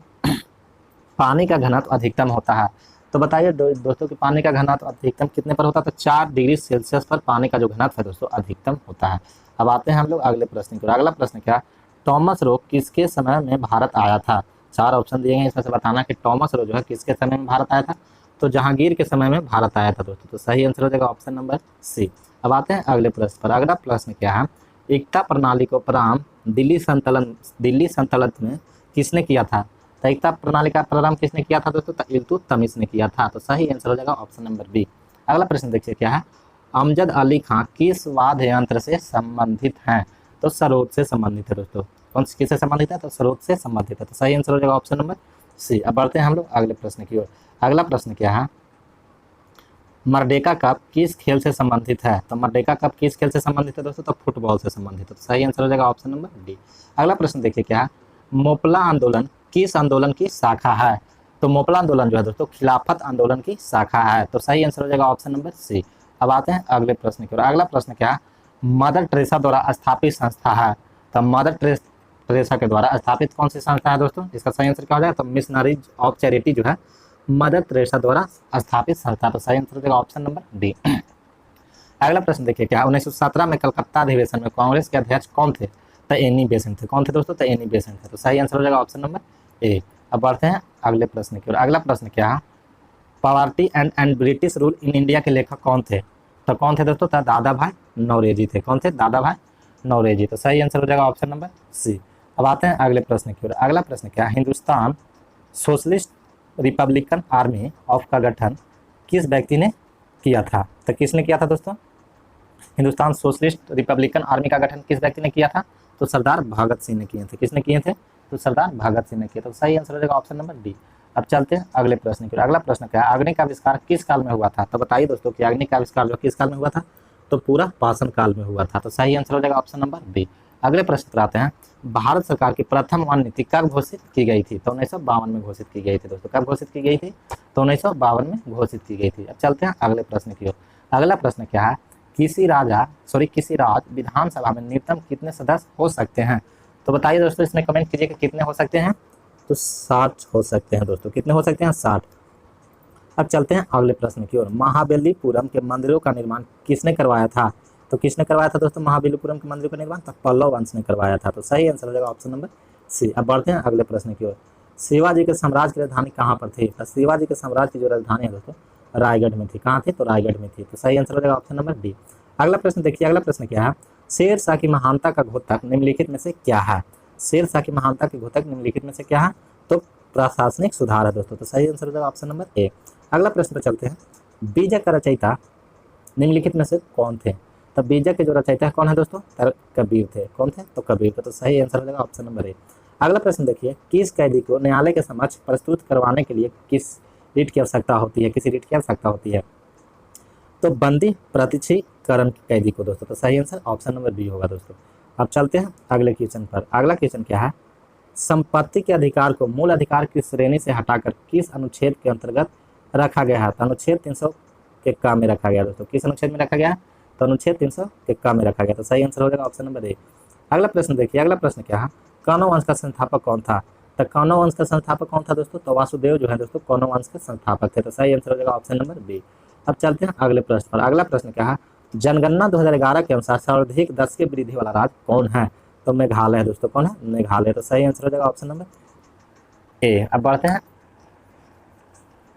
पानी का घनत्व अधिकतम होता है। तो बताइए दोस्तों कि पानी का घनत्व अधिकतम कितने पर होता है, तो 4 डिग्री सेल्सियस पर पानी का जो घनत्व है दोस्तों अधिकतम होता है। अब आते हैं हम लोग अगले प्रश्न की ओर। अगला प्रश्न क्या, टॉमस रो किसके समय में भारत आया था। 4 ऑप्शन दिए गए, इसमें से बताना कि टॉमस रो जो है किसके समय में भारत आया था। तो जहांगीर के समय में भारत आया था दोस्तों। तो सही आंसर हो जाएगा ऑप्शन नंबर सी। अब आते हैं अगले प्रश्न पर। अगला प्रश्न क्या है, एकता प्रणाली को प्रारंभ दिल्ली सल्तनत में किसने किया था। तो एकता प्रणाली का प्रारंभ किसने किया था दोस्तों, तो इल्तुतमिश ने किया था। तो सही आंसर हो जाएगा ऑप्शन नंबर बी। अगला प्रश्न देखिए क्या है, अमजद अली खां किस वाद्य यंत्र से संबंधित हैं। तो सरोद से संबंधित है दोस्तों। कौन किससे संबंधित है, तो सरोद से संबंधित है। तो सही आंसर हो जाएगा ऑप्शन नंबर सी। अब बढ़ते हैं हम लोग अगले प्रश्न की ओर। अगला प्रश्न क्या है, मर्डेका कप किस खेल से संबंधित है। तो मर्डेका कप किस खेल से संबंधित है दोस्तों, तो फुटबॉल से संबंधित है। तो सही आंसर हो जाएगा ऑप्शन नंबर डी। अगला प्रश्न देखिए क्या है, मोपला आंदोलन किस आंदोलन की शाखा है। तो मोपला आंदोलन जो है दोस्तों खिलाफत आंदोलन की शाखा है। तो सही आंसर हो जाएगा ऑप्शन नंबर सी। अब आते हैं अगले प्रश्न की ओर। अगला प्रश्न क्या है, मदर टेरेसा द्वारा स्थापित संस्था है। तो मदर टेरेसा के द्वारा स्थापित कौन सी संस्था है दोस्तों, इसका सही आंसर क्या हो जाएगा, तो मिशनरीज ऑफ चैरिटी जो है मदर टेरेसा द्वारा स्थापित संस्था। तो सही आंसर हो जाएगा ऑप्शन नंबर डी। अगला प्रश्न देखिए क्या, 1917 में कलकत्ता अधिवेशन में कांग्रेस के अध्यक्ष कौन थे। तो एनी बेसेंट थे। कौन थे दोस्तों, तो एनी बेसेंट थे। तो सही आंसर हो जाएगा ऑप्शन नंबर ए। अब बढ़ते हैं अगले प्रश्न की ओर। अगला प्रश्न क्या है, poverty and British rule in India के लेखक कौन थे। तो कौन थे दोस्तों, तो दादा भाई नौरोजी थे। कौन थे, दादा भाई नौरोजी। तो सही आंसर हो जाएगा ऑप्शन नंबर सी। अब आते हैं अगले प्रश्न की ओर। अगला प्रश्न क्या है, Hindustan socialist Republican army of का गठन किस व्यक्ति ने किया था। तो किसने किया था दोस्तों, हिंदुस्तान सोशलिस्ट रिपब्लिकन आर्मी का गठन किस व्यक्ति ने किया था, तो सरदार भगत सिंह ने किए थे। किसने किए थे, तो सरदार भगत सिंह ने किया। तो सही आंसर हो जाएगा ऑप्शन नंबर डी। अब चलते हैं अगले प्रश्न की ओर। अगला प्रश्न क्या है, अग्नि का आविष्कार किस काल में हुआ था? तो बताइए दोस्तों कि अग्नि का आविष्कार जो किस काल में हुआ था? तो पूरा पाषाण काल में हुआ था। तो सही आंसर हो जाएगा ऑप्शन नंबर बी। अगले प्रश्न पर आते हैं, भारत सरकार की प्रथम वन नीति कब घोषित की गई थी? तो 1952 में घोषित की गई थी दोस्तों। कब घोषित की गई थी? तो 1952 में घोषित की गई थी। अब चलते हैं अगले प्रश्न की ओर। अगला प्रश्न क्या है, किसी राज्य विधानसभा में न्यूनतम कितने सदस्य हो सकते हैं? तो बताइए दोस्तों, इसमें कमेंट कीजिए कि कितने हो सकते हैं। तो 60 हो सकते हैं दोस्तों। कितने हो सकते हैं? 60। अब चलते हैं अगले प्रश्न की ओर। महाबलीपुरम के मंदिरों का निर्माण किसने करवाया था? तो किसने करवाया था दोस्तों महाबलीपुरम के मंदिरों का निर्माण? तो पल्लव वंश ने करवाया था। तो सही आंसर हो जाएगा ऑप्शन नंबर सी। अब बढ़ते हैं अगले प्रश्न की ओर। शिवाजी के साम्राज्य की राजधानी कहाँ पर थी? तो शिवाजी के साम्राज्य की जो राजधानी है दोस्तों रायगढ़ में थी। कहाँ थी? तो रायगढ़ में थी। तो सही आंसर हो जाएगा ऑप्शन नंबर डी। अगला प्रश्न देखिए, अगला प्रश्न क्या है, शेरशाह की महानता का घोतक निम्नलिखित में से क्या है? शेरशाह की महानता के घोतक निम्नलिखित में से क्या है? तो प्रशासनिक सुधार है दोस्तों। तो सही आंसर हो जाएगा ऑप्शन नंबर ए। अगला प्रश्न पर चलते हैं, बीजक का रचयिता निम्नलिखित में से कौन थे? तो बीजक के जो रचयिता कौन है दोस्तों? कबीर थे। कौन थे? तो कबीर थे। तो सही आंसर हो जाएगा ऑप्शन नंबर ए। अगला प्रश्न देखिए, किस कैदी को न्यायालय के समक्ष प्रस्तुत करवाने के लिए किस रीट की आवश्यकता होती है? किसी रीट की आवश्यकता होती है? तो बंदी प्रत्यक्षीकरण कैदी को दोस्तों। तो सही आंसर ऑप्शन नंबर बी होगा दोस्तों। अब चलते हैं अगले क्वेश्चन पर। अगला क्वेश्चन क्या है, संपत्ति के अधिकार को मूल अधिकार की श्रेणी से हटाकर किस अनुच्छेद के अंतर्गत रखा गया है? तो अनुच्छेद 300 के क में रखा गया दोस्तों। किस अनुच्छेद में रखा गया? तो अनुच्छेद 300 के क में रखा गया। तो सही आंसर हो जाएगा ऑप्शन नंबर ए। अगला प्रश्न देखिए, अगला प्रश्न क्या है, कौनव वंश का संस्थापक कौन था? तो कौनव वंश का संस्थापक कौन था दोस्तों? तो वासुदेव जो है दोस्तों कौनव वंश के संस्थापक थे। तो सही आंसर हो जाएगा ऑप्शन नंबर बी। अब चलते हैं अगले प्रश्न पर। अगला प्रश्न क्या है, जनगणना 2011 के अनुसार सर्वाधिक 10 के वृद्धि वाला राज्य कौन है? तो मेघालय है दोस्तों। कौन है? मेघालय। तो सही आंसर हो जाएगा ऑप्शन नंबर ए। अब बढ़ते हैं,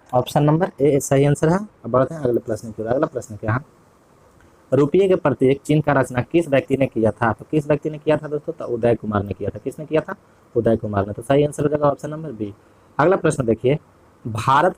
ऑप्शन नंबर ए सही आंसर है। अब बढ़ते हैं अगले प्रश्न की ओर। अगला प्रश्न क्या है, रुपये के प्रति एक चिन्ह का रचना किस व्यक्ति ने किया था? तो किस व्यक्ति ने किया था दोस्तों? तो उदय कुमार ने किया था। किसने किया था? उदय कुमार ने। तो सही आंसर हो जाएगा ऑप्शन नंबर बी। अगला प्रश्न देखिए, भारत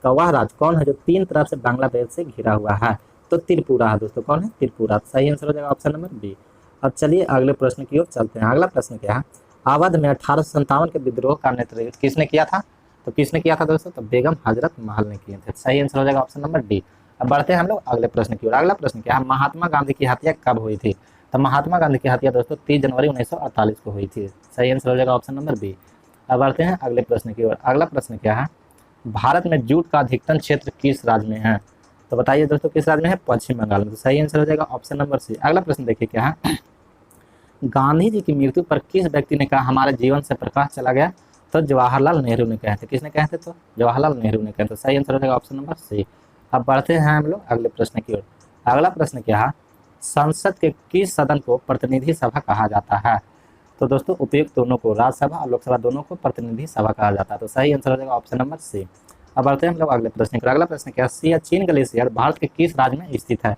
का वह राज्य कौन है जो 3 तरफ से बांग्लादेश से घिरा हुआ है? तो त्रिपुरा है दोस्तों। कौन है? त्रिपुरा। सही आंसर हो जाएगा ऑप्शन नंबर बी। अब चलिए अगले प्रश्न की ओर चलते हैं। अगला प्रश्न क्या है, अवध में 1857 के विद्रोह का नेतृत्व किसने किया था? तो किसने किया था दोस्तों? तो बेगम हजरत महल ने किए थे। सही आंसर हो जाएगा ऑप्शन नंबर डी। अब बढ़ते हैं हम लोग अगले प्रश्न की ओर। अगला प्रश्न क्या है, महात्मा गांधी की हत्या कब हुई थी? तो महात्मा गांधी की हत्या दोस्तों 30 जनवरी 1948 को हुई थी। सही आंसर हो जाएगा ऑप्शन नंबर बी। अब बढ़ते हैं अगले प्रश्न की ओर। अगला प्रश्न क्या है, भारत में जूट का अधिकतम क्षेत्र किस राज्य में है? तो बताइए दोस्तों किस राज्य में है? पश्चिम बंगाल में। तो सही आंसर हो जाएगा ऑप्शन नंबर सी। अगला प्रश्न देखिए क्या है, गांधी जी की मृत्यु पर किस व्यक्ति ने कहा हमारे जीवन से प्रकाश चला गया? तो जवाहरलाल नेहरू ने कहे थे। किसने कहे थे? तो जवाहरलाल नेहरू ने कहे थे। सही आंसर हो जाएगा ऑप्शन नंबर सी। अब बढ़ते हैं हम लोग अगले प्रश्न की ओर। अगला प्रश्न क्या है, संसद के किस सदन को प्रतिनिधि सभा कहा जाता है? तो दोस्तों उपयुक्त दोनों को, राज्यसभा और लोकसभा दोनों को प्रतिनिधि सभा कहा जाता है। तो सही आंसर हो जाएगा ऑप्शन नंबर सी। अब बढ़ते हैं हम लोग अगले प्रश्न की। अगला प्रश्न क्या है, सियाचिन ग्लेशियर भारत के किस राज्य में स्थित है?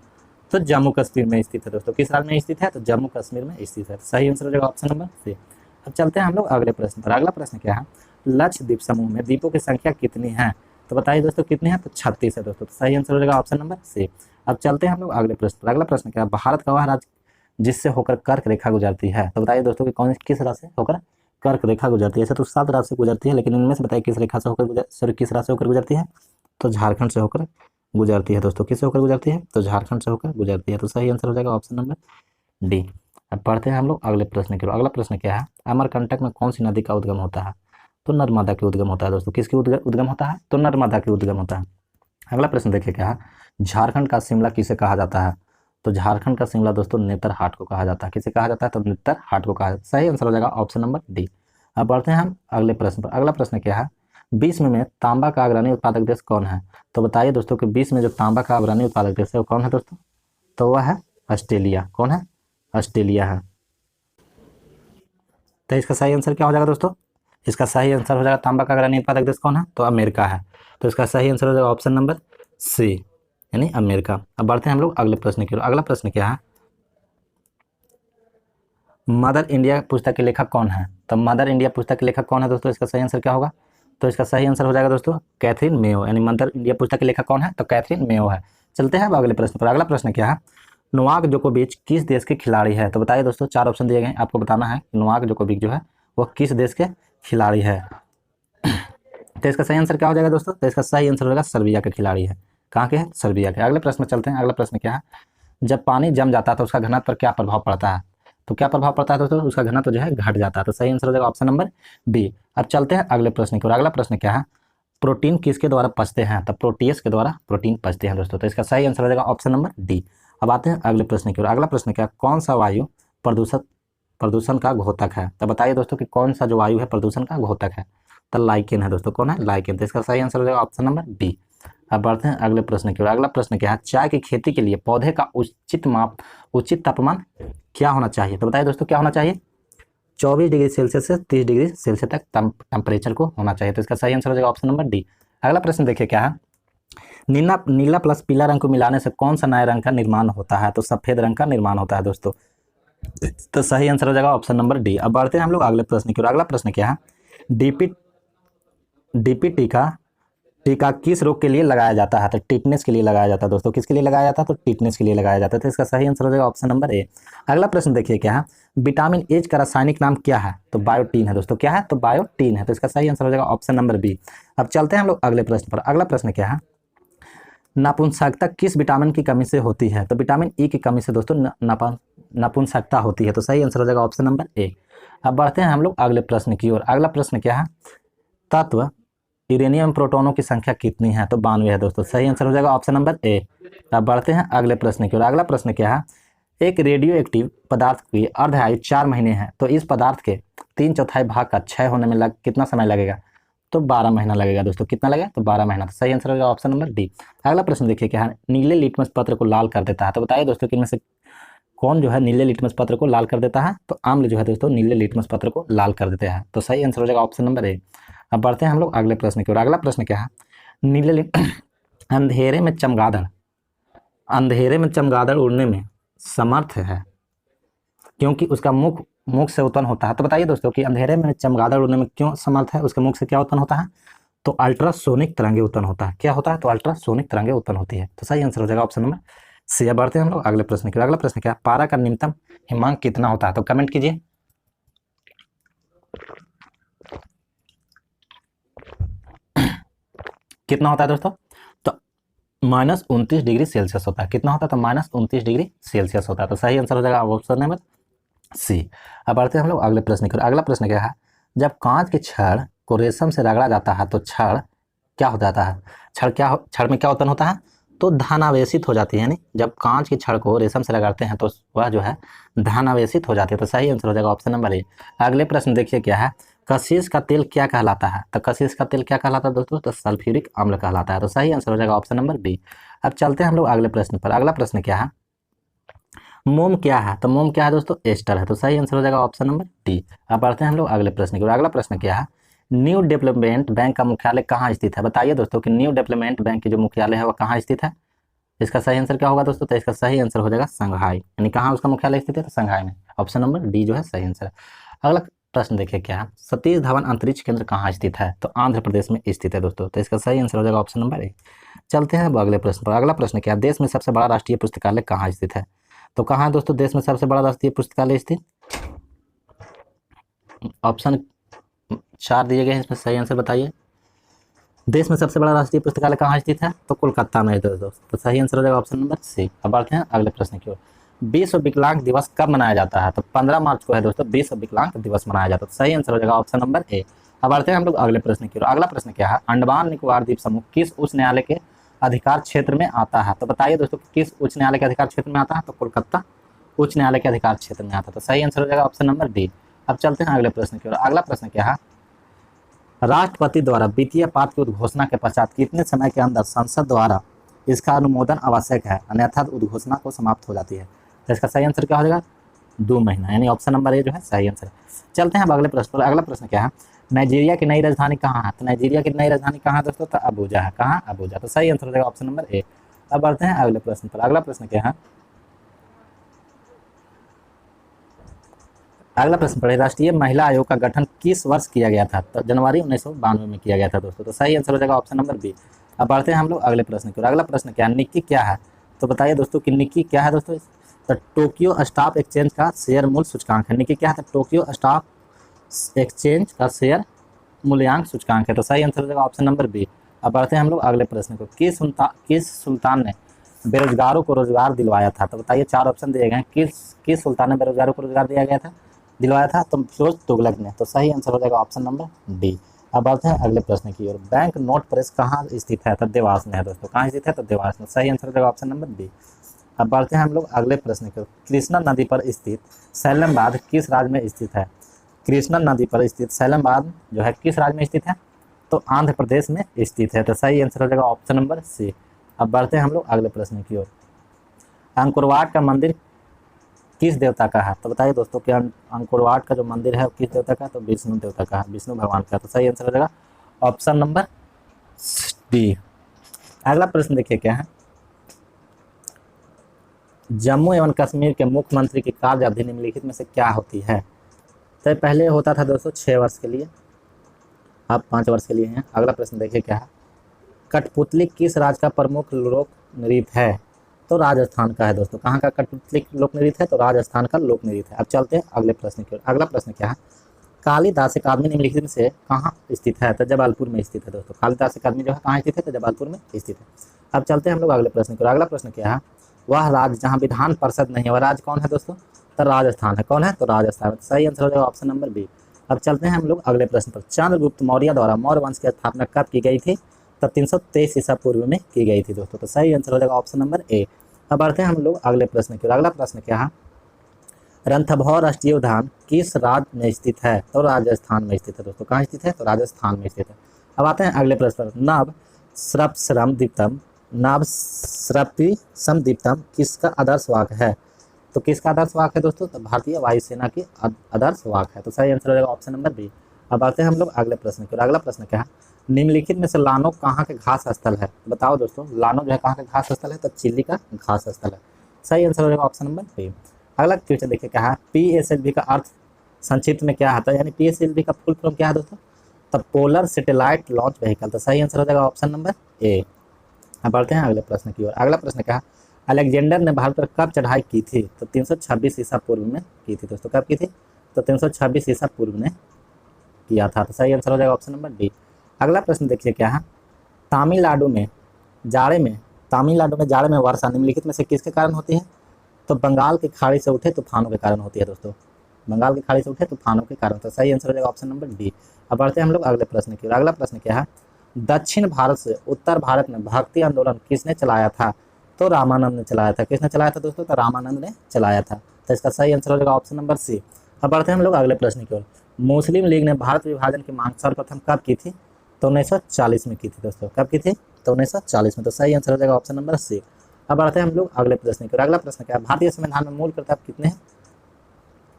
तो जम्मू कश्मीर में स्थित है दोस्तों। किस राज्य में स्थित है? तो जम्मू कश्मीर में स्थित है। सही आंसर हो जाएगा ऑप्शन नंबर सी। अब चलते हैं हम लोग अगले प्रश्न पर। अगला प्रश्न क्या है, लक्षद्वीप समूह में द्वीपों की संख्या कितनी है? तो बताइए दोस्तों कितनी है? तो 36 है दोस्तों। तो सही आंसर हो जाएगा ऑप्शन नंबर सी। अब चलते हैं हम लोग अगले प्रश्न पर। अगला प्रश्न क्या है, भारत का वह राज्य जिससे होकर कर्क रेखा गुजरती है? तो बताइए दोस्तों कि कौन किस राज्य से होकर कर्क रेखा गुजरती है? ऐसे तो 7 राज्य से गुजरती है, लेकिन इनमें से बताइए किस रेखा से होकर किस राज्य से होकर गुजरती है? तो झारखंड से होकर गुजरती है दोस्तों। किससे होकर गुजरती है? तो झारखंड से होकर गुजरती है। तो सही आंसर हो जाएगा ऑप्शन नंबर डी। अब पढ़ते हैं हम लोग अगले प्रश्न की ओर। अगला प्रश्न क्या है, अमरकंटक में कौन सी नदी का उद्गम होता है? तो नर्मदा के उद्गम होता है दोस्तों। किसकी उद्गम होता है? तो नर्मदा के उद्गम होता है। अगला प्रश्न देखिए क्या है, झारखंड का शिमला किसे कहा जाता है? तो झारखंड का शिमला दोस्तों नेतरहाट को कहा जाता है। किसे कहा जाता है? तो नेतरहाट को कहा जाता है। सही आंसर हो जाएगा ऑप्शन नंबर डी। अब बढ़ते हैं हम अगले प्रश्न पर। अगला प्रश्न क्या है, विश्व में तांबा का अग्रणी उत्पादक देश कौन है? तो बताइए दोस्तों कि विश्व में जो तांबा का अग्रणी उत्पादक देश है वो कौन है दोस्तों? तो वह है ऑस्ट्रेलिया। कौन है? ऑस्ट्रेलिया है। तो इसका सही आंसर क्या हो जाएगा दोस्तों? इसका सही आंसर हो जाएगा, तांबा का अग्रणी उत्पादक देश कौन है? तो अमेरिका है। तो इसका सही आंसर हो जाएगा ऑप्शन नंबर सी, यानी अमेरिका। अब बढ़ते हैं हम लोग अगले प्रश्न की ओर। अगला प्रश्न क्या है, मदर इंडिया पुस्तक के लेखक कौन है? तो मदर इंडिया पुस्तक के लेखक कौन है दोस्तों? इसका सही आंसर क्या होगा? तो इसका सही आंसर हो जाएगा दोस्तों कैथरीन मेयो, यानी मदर इंडिया पुस्तक के लेखक कौन है? तो कैथरीन मेयो है। चलते हैं अब अगले प्रश्न पर। अगला प्रश्न क्या है, नोवाक जोकोविच किस देश के खिलाड़ी है? तो बताइए दोस्तों, 4 ऑप्शन दिए गए हैं, आपको बताना है कि नोवाक जोकोविच जो है वो किस देश के खिलाड़ी है। तो इसका सही आंसर क्या हो जाएगा दोस्तों? तो इसका सही आंसर हो जाएगा सर्बिया का खिलाड़ी है। कहाँ के है? सर्बिया के। अगले प्रश्न में चलते हैं। अगला प्रश्न क्या है? जब पानी जम जाता है तो उसका घनत्व पर क्या प्रभाव पड़ता है? तो क्या प्रभाव पड़ता है दोस्तों? उसका घनत्व जो है घट जाता है। तो सही आंसर हो जाएगा ऑप्शन नंबर बी। अब चलते हैं अगले प्रश्न की ओर। अगला प्रश्न क्या है? प्रोटीन किसके द्वारा पचते हैं? तो प्रोटीज के द्वारा प्रोटीन पचते हैं दोस्तों। तो इसका सही आंसर हो जाएगा ऑप्शन नंबर डी। अब आते हैं अगले प्रश्न की ओर। अगला प्रश्न क्या है? कौन सा वायु प्रदूषण का घोतक है? तो बताइए दोस्तों कि कौन सा जो वायु है प्रदूषण का घोतक है? तो लाइकेन है दोस्तों। कौन है? लाइकेन। तो इसका सही आंसर हो जाएगा ऑप्शन नंबर बी। अब बढ़ते हैं अगले प्रश्न की ओर। अगला प्रश्न क्या है? चाय की खेती के लिए पौधे का उचित तापमान क्या होना चाहिए? तो बताइए दोस्तों क्या होना चाहिए? 24 डिग्री सेल्सियस से 30 डिग्री सेल्सियस तक टेम्परेचर को होना चाहिए। तो इसका सही आंसर हो जाएगा ऑप्शन नंबर डी। अगला प्रश्न देखिए क्या है? नीला प्लस पीला रंग को मिलाने से कौन सा नए रंग का निर्माण होता है? तो सफेद रंग का निर्माण होता है दोस्तों। तो सही आंसर हो जाएगा ऑप्शन नंबर डी। अब बढ़ते हैं हम लोग अगले प्रश्न की ओर। अगला प्रश्न क्या है? डीपी टीका किस रोग के लिए लगाया जाता है? तो टिटनेस के लिए लगाया जाता है दोस्तों। किसके लिए लगाया जाता है? तो टिटनेस के लिए लगाया जाता है। तो इसका सही आंसर हो जाएगा ऑप्शन नंबर ए। अगला प्रश्न देखिए क्या है? विटामिन एच का रासायनिक नाम क्या है? तो बायोटीन है दोस्तों। क्या है? तो बायोटीन है। तो इसका सही आंसर हो जाएगा ऑप्शन नंबर बी। अब चलते हैं हम लोग अगले प्रश्न पर। अगला प्रश्न क्या है? नपुंसकता किस विटामिन की कमी से होती है? तो विटामिन ई की कमी से दोस्तों नपुंसकता होती है। तो सही आंसर हो जाएगा ऑप्शन नंबर ए। अब बढ़ते हैं हम लोग अगले प्रश्न की ओर। अगला प्रश्न क्या है? तत्व यूरेनियम प्रोटॉनों की संख्या कितनी है? तो 92 है दोस्तों। सही आंसर हो जाएगा ऑप्शन नंबर ए। अब बढ़ते हैं अगले प्रश्न की ओर। अगला प्रश्न क्या है? एक रेडियो एक्टिव पदार्थ की अर्धायु 4 महीने है, तो इस पदार्थ के 3/4 भाग का क्षय होने में कितना समय लगेगा? तो 12 महीना लगेगा दोस्तों। कितना लगेगा? तो 12 महीना। तो सही आंसर हो जाएगा ऑप्शन नंबर डी। अगला प्रश्न देखिए क्या है? नीले लिटमस पत्र को लाल कर देता है। तो बताइए दोस्तों कि इनमें से कौन जो है नीले लिटमस पत्र को लाल कर देता है? तो आम्ल जो है दोस्तों नीले लिटमस पत्र को लाल कर देते हैं। तो सही आंसर हो जाएगा ऑप्शन नंबर ए। अब बढ़ते हैं हम लोग अगले प्रश्न की ओर। अगला प्रश्न क्या है? अंधेरे में चमगादड़ उड़ने में समर्थ है क्योंकि उसका मुख से उत्पन्न होता है। तो बताइए दोस्तों कि अंधेरे में चमगादड़ उड़ने में क्यों समर्थ है? उसके मुख से क्या उत्पन्न होता है? तो अल्ट्रासोनिक तरंगे उत्पन्न होता है। क्या होता है? तो अल्ट्रासोनिक तरंगे उत्पन्न होती है। तो सही आंसर हो जाएगा ऑप्शन नंबर सी। अब बढ़ते हैं हम लोग अगले प्रश्न की। अगला प्रश्न क्या है? पारा का न्यूनतम हिमांक कितना होता है? तो कमेंट कीजिए। कितना होता है दोस्तों? तो -29 डिग्री सेल्सियस होता है। कितना होता है? तो -29 डिग्री सेल्सियस होता है। तो सही आंसर हो जाएगा ऑप्शन नंबर सी। अब बढ़ते हैं हम लोग अगले प्रश्न की ओर। अगला प्रश्न क्या है? जब कांच के छड़ को रेशम से रगड़ा जाता है तो छड़ क्या हो जाता है? छड़ में क्या उत्पन्न होता है? तो धनावेशित हो जाती है। यानी जब कांच के छड़ को रेशम से रगड़ते हैं तो वह जो है धनावेशित हो जाती है। तो सही आंसर हो जाएगा ऑप्शन नंबर ए। अगले प्रश्न देखिए क्या है? कशिश का तेल क्या कहलाता है? तो कशिश का तेल क्या कहलाता है दोस्तों? तो सल्फ्यूरिक अम्ल कहलाता है। तो सही आंसर हो जाएगा ऑप्शन नंबर बी। अब चलते हैं हम लोग अगले प्रश्न पर। अगला प्रश्न क्या है? मोम क्या है? तो मोम क्या है दोस्तों? एस्टर है। तो सही आंसर हो जाएगा ऑप्शन नंबर डी। अब बढ़ते हैं हम लोग अगले प्रश्न की ओर। अगला प्रश्न क्या है? न्यू डेवलपमेंट बैंक का मुख्यालय कहाँ स्थित है? बताइए दोस्तों कि न्यू डेवलपमेंट बैंक की जो मुख्यालय है वह कहाँ स्थित है? इसका सही आंसर क्या होगा दोस्तों? तो इसका सही आंसर हो जाएगा संघाई। यानी कहाँ उसका मुख्यालय स्थित है? तो संघाई में। ऑप्शन नंबर डी जो है सही आंसर है। अगला प्रश्न देखिए क्या है? सतीश धवन अंतरिक्ष केंद्र कहाँ स्थित है? तो आंध्र प्रदेश में स्थित है दोस्तों। तो इसका सही आंसर हो जाएगा ऑप्शन नंबर ए। चलते हैं अब अगले प्रश्न पर। अगला प्रश्न क्या है? देश में सबसे बड़ा राष्ट्रीय पुस्तकालय कहाँ स्थित है? तो कहाँ है दोस्तों देश में सबसे बड़ा राष्ट्रीय पुस्तकालय स्थित? ऑप्शन 4 दिए गए हैं, इसमें सही आंसर बताइए। देश में सबसे बड़ा राष्ट्रीय पुस्तकालय कहाँ स्थित है? तो कोलकाता में है दोस्तों। तो सही आंसर हो जाएगा ऑप्शन नंबर सी। अब बढ़ते हैं अगले प्रश्न की ओर। विश्व विकलांग दिवस कब मनाया जाता है? तो 15 मार्च को है दोस्तों विश्व विकलांग दिवस मनाया जाता है। तो सही आंसर हो जाएगा ऑप्शन नंबर ए। अब बढ़ते हैं हम लोग अगले प्रश्न की ओर। अगला प्रश्न क्या है? अंडमान निकोबार द्वीप समूह किस उच्च न्यायालय के अधिकार क्षेत्र में आता है? तो बताइए दोस्तों किस उच्च न्यायालय के अधिकार क्षेत्र में आता है? तो कोलकाता उच्च न्यायालय के अधिकार क्षेत्र में आता है। तो सही आंसर हो जाएगा ऑप्शन नंबर डी। अब चलते हैं अगले प्रश्न की ओर। अगला प्रश्न क्या है? राष्ट्रपति द्वारा वित्तीय पाठ की उद्घोषणा के पश्चात कितने समय के अंदर संसद द्वारा इसका अनुमोदन आवश्यक है, अन्यथा उद्घोषणा को समाप्त हो जाती है? तो इसका सही आंसर क्या हो जाएगा? 2 महीना। यानी ऑप्शन नंबर ए जो है सही आंसर है। चलते हैं अब अगले प्रश्न पर। अगला प्रश्न क्या है? नाइजीरिया की नई राजधानी कहाँ है? तो नाइजीरिया की नई राजधानी कहाँ है दोस्तों? तो अबूजा है। कहाँ? अबूजा। तो सही आंसर हो जाएगा ऑप्शन नंबर ए। अब बढ़ते हैं अगले प्रश्न पर। अगला प्रश्न क्या है? अगला प्रश्न पढ़े। राष्ट्रीय महिला आयोग का गठन किस वर्ष किया गया था? तो जनवरी 1992 में किया गया था दोस्तों। तो सही आंसर हो जाएगा ऑप्शन नंबर बी। अब बढ़ते हैं हम लोग अगले प्रश्न की ओर। अगला प्रश्न क्या है? निक्की क्या है? तो बताइए दोस्तों कि निक्की क्या है दोस्तों? तो टोक्यो स्टॉक एक्सचेंज का शेयर मूल्य सूचकांक है। निक्की क्या है? टोक्यो स्टॉक एक्सचेंज का शेयर मूल्यांक सूचकांक है, तो सही आंसर हो जाएगा ऑप्शन नंबर बी। अब बढ़ते हैं हम लोग अगले प्रश्न को। किस सुल्तान ने बेरोजगारों को रोजगार दिलवाया था? तो बताइए, चार ऑप्शन दिए गए हैं। किस सुल्तान ने बेरोजगारों को रोजगार दिलवाया था? तो फिरोज तुगलक ने। तो सही आंसर हो जाएगा ऑप्शन नंबर डी। अब बढ़ते हैं अगले प्रश्न की ओर। बैंक नोट प्रेस कहाँ स्थित है? तो देवास में है दोस्तों। कहाँ स्थित है? तो देवास में। सही आंसर हो जाएगा ऑप्शन नंबर बी। अब बढ़ते हैं हम लोग अगले प्रश्न की ओर। कृष्णा नदी पर स्थित सैलम बांध किस राज्य में स्थित है? कृष्णा नदी पर स्थित सैलम बांध जो है किस राज्य में स्थित है? तो आंध्र प्रदेश में स्थित है। तो सही आंसर हो जाएगा ऑप्शन नंबर सी। अब बढ़ते हैं हम लोग अगले प्रश्न की ओर। अंकुरवाट का मंदिर किस देवता का है? तो बताइए दोस्तों कि अंकुरवाट का जो मंदिर है वो किस देवता का है? तो विष्णु देवता का है, विष्णु भगवान का। तो सही आंसर हो जाएगा ऑप्शन नंबर डी। अगला प्रश्न देखिए क्या है। जम्मू एवं कश्मीर के मुख्यमंत्री की कार्य अवधि निम्नलिखित में से क्या होती है? तो पहले होता था दोस्तों 6 वर्ष के लिए, अब 5 वर्ष के लिए हैं। अगला प्रश्न देखिए क्या है। कठपुतली किस राज्य का प्रमुख लोक नृत्य है? तो राजस्थान का है दोस्तों। कहाँ का कठपुतली लोक नृत्य है? तो राजस्थान का लोक नृत्य है। अब चलते हैं अगले प्रश्न की ओर। अगला प्रश्न क्या है। कालिदास अकादमी निम्नलिखित में से कहाँ स्थित है? तो जबलपुर में स्थित है दोस्तों। कालिदास अकादमी जो है कहाँ स्थित है? तो जबलपुर में स्थित है। अब चलते हैं हम लोग अगले प्रश्न की ओर। अगला प्रश्न क्या है। वह राज्य जहाँ विधान परिषद नहीं है वह राज्य कौन है दोस्तों? तो राजस्थान है। कौन है? तो राजस्थान। सही आंसर हो जाएगा ऑप्शन नंबर बी। अब चलते हैं हम लोग अगले प्रश्न पर। चंद्रगुप्त मौर्य द्वारा मौर्य वंश की स्थापना कब की गई थी? तो 323 ईसा पूर्व में की गई थी दोस्तों। तो सही आंसर हो जाएगा ऑप्शन नंबर ए। अब बढ़ते हैं हम लोग अगले प्रश्न की ओर। अगला प्रश्न क्या है। रणथंभौर राष्ट्रीय उद्यान किस राज्य में स्थित है? तो राजस्थान में स्थित है दोस्तों। कहाँ स्थित है? तो राजस्थान में स्थित है। अब आते हैं अगले प्रश्न पर। नव श्रपसम दीप्तम किसका आदर्श वाक्य है? तो किसका आदर्श वाक्य है दोस्तों? तो भारतीय वायुसेना की आदर्श वाक्य है। तो सही आंसर हो जाएगा ऑप्शन नंबर बी। अब आते हैं हम लोग अगले प्रश्न की ओर। अगला प्रश्न क्या है। निम्नलिखित में से लानो कहाँ के घास स्थल है? बताओ दोस्तों, लानो जो है कहाँ का घास स्थल है? तो चिल्ली का घास स्थल है। सही आंसर हो जाएगा ऑप्शन नंबर बी। अगला क्वेश्चन देखिए क्या है। PSLV का अर्थ संक्षिप्त में क्या आता है? यानी PSLV का फुल फॉर्म क्या है दोस्तों? तो पोलर सैटेलाइट लॉन्च व्हीकल। तो सही आंसर हो जाएगा ऑप्शन नंबर ए। अब बढ़ते हैं अगले प्रश्न की ओर। अगला प्रश्न क्या है। अलेक्जेंडर ने भारत पर कब चढ़ाई की थी? तो 326 ईसा पूर्व में की थी दोस्तों। कब की थी? तो 326 ईसा पूर्व में किया था। तो सही आंसर हो जाएगा ऑप्शन नंबर डी। अगला प्रश्न देखिए क्या है। तमिलनाडु में जाड़े में वर्षा निम्नलिखित में से किसके कारण होती है? तो बंगाल की खाड़ी से उठे तूफानों के कारण होती है दोस्तों। बंगाल की खाड़ी से उठे तूफानों के कारण। तो सही आंसर हो जाएगा ऑप्शन नंबर डी। अब बढ़ते हैं हम लोग अगले प्रश्न की ओर। अगला प्रश्न क्या है। दक्षिण भारत से उत्तर भारत में भक्ति आंदोलन किसने चलाया था? तो रामानंद ने चलाया था। किसने चलाया था दोस्तों? तो रामानंद ने चलाया था। तो इसका सही आंसर हो जाएगा ऑप्शन नंबर सी। अब बढ़ते हैं हम लोग अगले प्रश्न की ओर। मुस्लिम लीग ने भारत विभाजन की मांग सर्वप्रथम कब की थी? तो 1940 में की थी दोस्तों। कब की थी? तो 1940 में। तो सही आंसर हो जाएगा ऑप्शन नंबर सी। अब बढ़ते हैं हम लोग अगले प्रश्न की ओर। अगला प्रश्न क्या है। भारतीय संविधान में मूल कर्तव्य कितने हैं?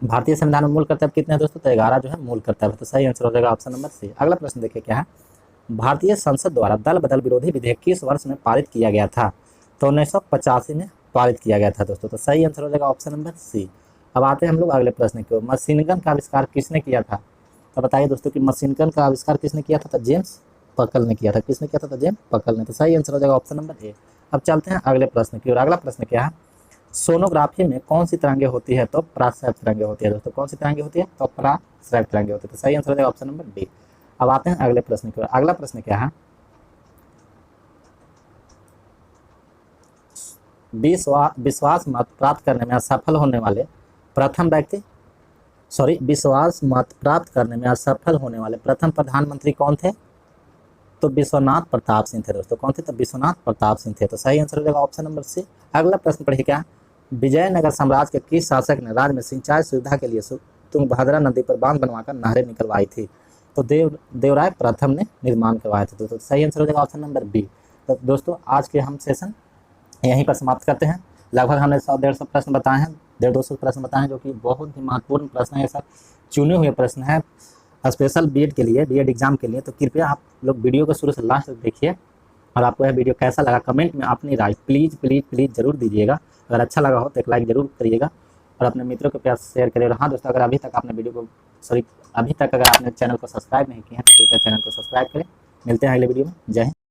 भारतीय संविधान में मूल कर्तव्य कितने हैं दोस्तों? तो 11 जो है मूल कर्तव्य। तो सही आंसर हो जाएगा ऑप्शन नंबर सी। अगला प्रश्न देखिए क्या है। भारतीय संसद द्वारा दल बदल विरोधी विधेयक किस वर्ष में पारित किया गया था? तो 1985 में पारित किया गया था दोस्तों। तो सही आंसर हो जाएगा ऑप्शन नंबर सी। अब आते हैं हम लोग अगले प्रश्न की ओर। मशीन गन का आविष्कार किसने किया था? तो बताइए दोस्तों कि मशीन गन का आविष्कार किसने किया था? तो जेम्स पकल ने किया था। किसने किया था? तो जेम्स पकल ने। तो सही आंसर हो जाएगा ऑप्शन नंबर ए। अब चलते हैं अगले प्रश्न की ओर। अगला प्रश्न क्या है। सोनोग्राफी में कौन सी तरंगे होती है? तो प्रासैप तरंगे होती है दोस्तों। कौन सी तरंगे होती है? तो प्रासैप तरंगे होती है। तो सही आंसर हो जाएगा ऑप्शन नंबर डी। अब आते हैं अगले प्रश्न की ओर। अगला प्रश्न क्या है। विश्वास मत प्राप्त करने में असफल होने वाले प्रथम प्रधानमंत्री कौन थे? तो विश्वनाथ प्रताप सिंह थे दोस्तों। कौन थे? तो विश्वनाथ प्रताप सिंह थे। तो सही आंसर हो जाएगा ऑप्शन नंबर सी। अगला प्रश्न पढ़िए क्या। विजयनगर साम्राज्य के किस शासक ने राज्य में सिंचाई सुविधा के लिए तुंगभद्रा नदी पर बांध बनवाकर नहरें निकलवाई थी? तो देवराय प्रथम ने निर्माण करवाए थे दोस्तों। सही आंसर हो जाएगा ऑप्शन नंबर बी। तो दोस्तों आज के हम सेशन यहीं पर समाप्त करते हैं। लगभग हमने 100-150 प्रश्न बताए हैं, 150-200 प्रश्न बताए हैं, जो कि बहुत ही महत्वपूर्ण प्रश्न है। ये सब चुने हुए प्रश्न है स्पेशल बीएड के लिए, बीएड एग्जाम के लिए। तो कृपया आप लोग वीडियो को शुरू से लास्ट तक देखिए। और आपको यह वीडियो कैसा लगा कमेंट में अपनी राय प्लीज़ प्लीज़ प्लीज़ जरूर दीजिएगा। अगर अच्छा लगा हो तो एक लाइक जरूर करिएगा और अपने मित्रों के पास शेयर करिएगा। हाँ दोस्तों, अगर अभी तक अगर आपने चैनल को सब्सक्राइब नहीं किया है तो कृपया चैनल को सब्सक्राइब करें। मिलते हैं अगले वीडियो में। जय हिंद।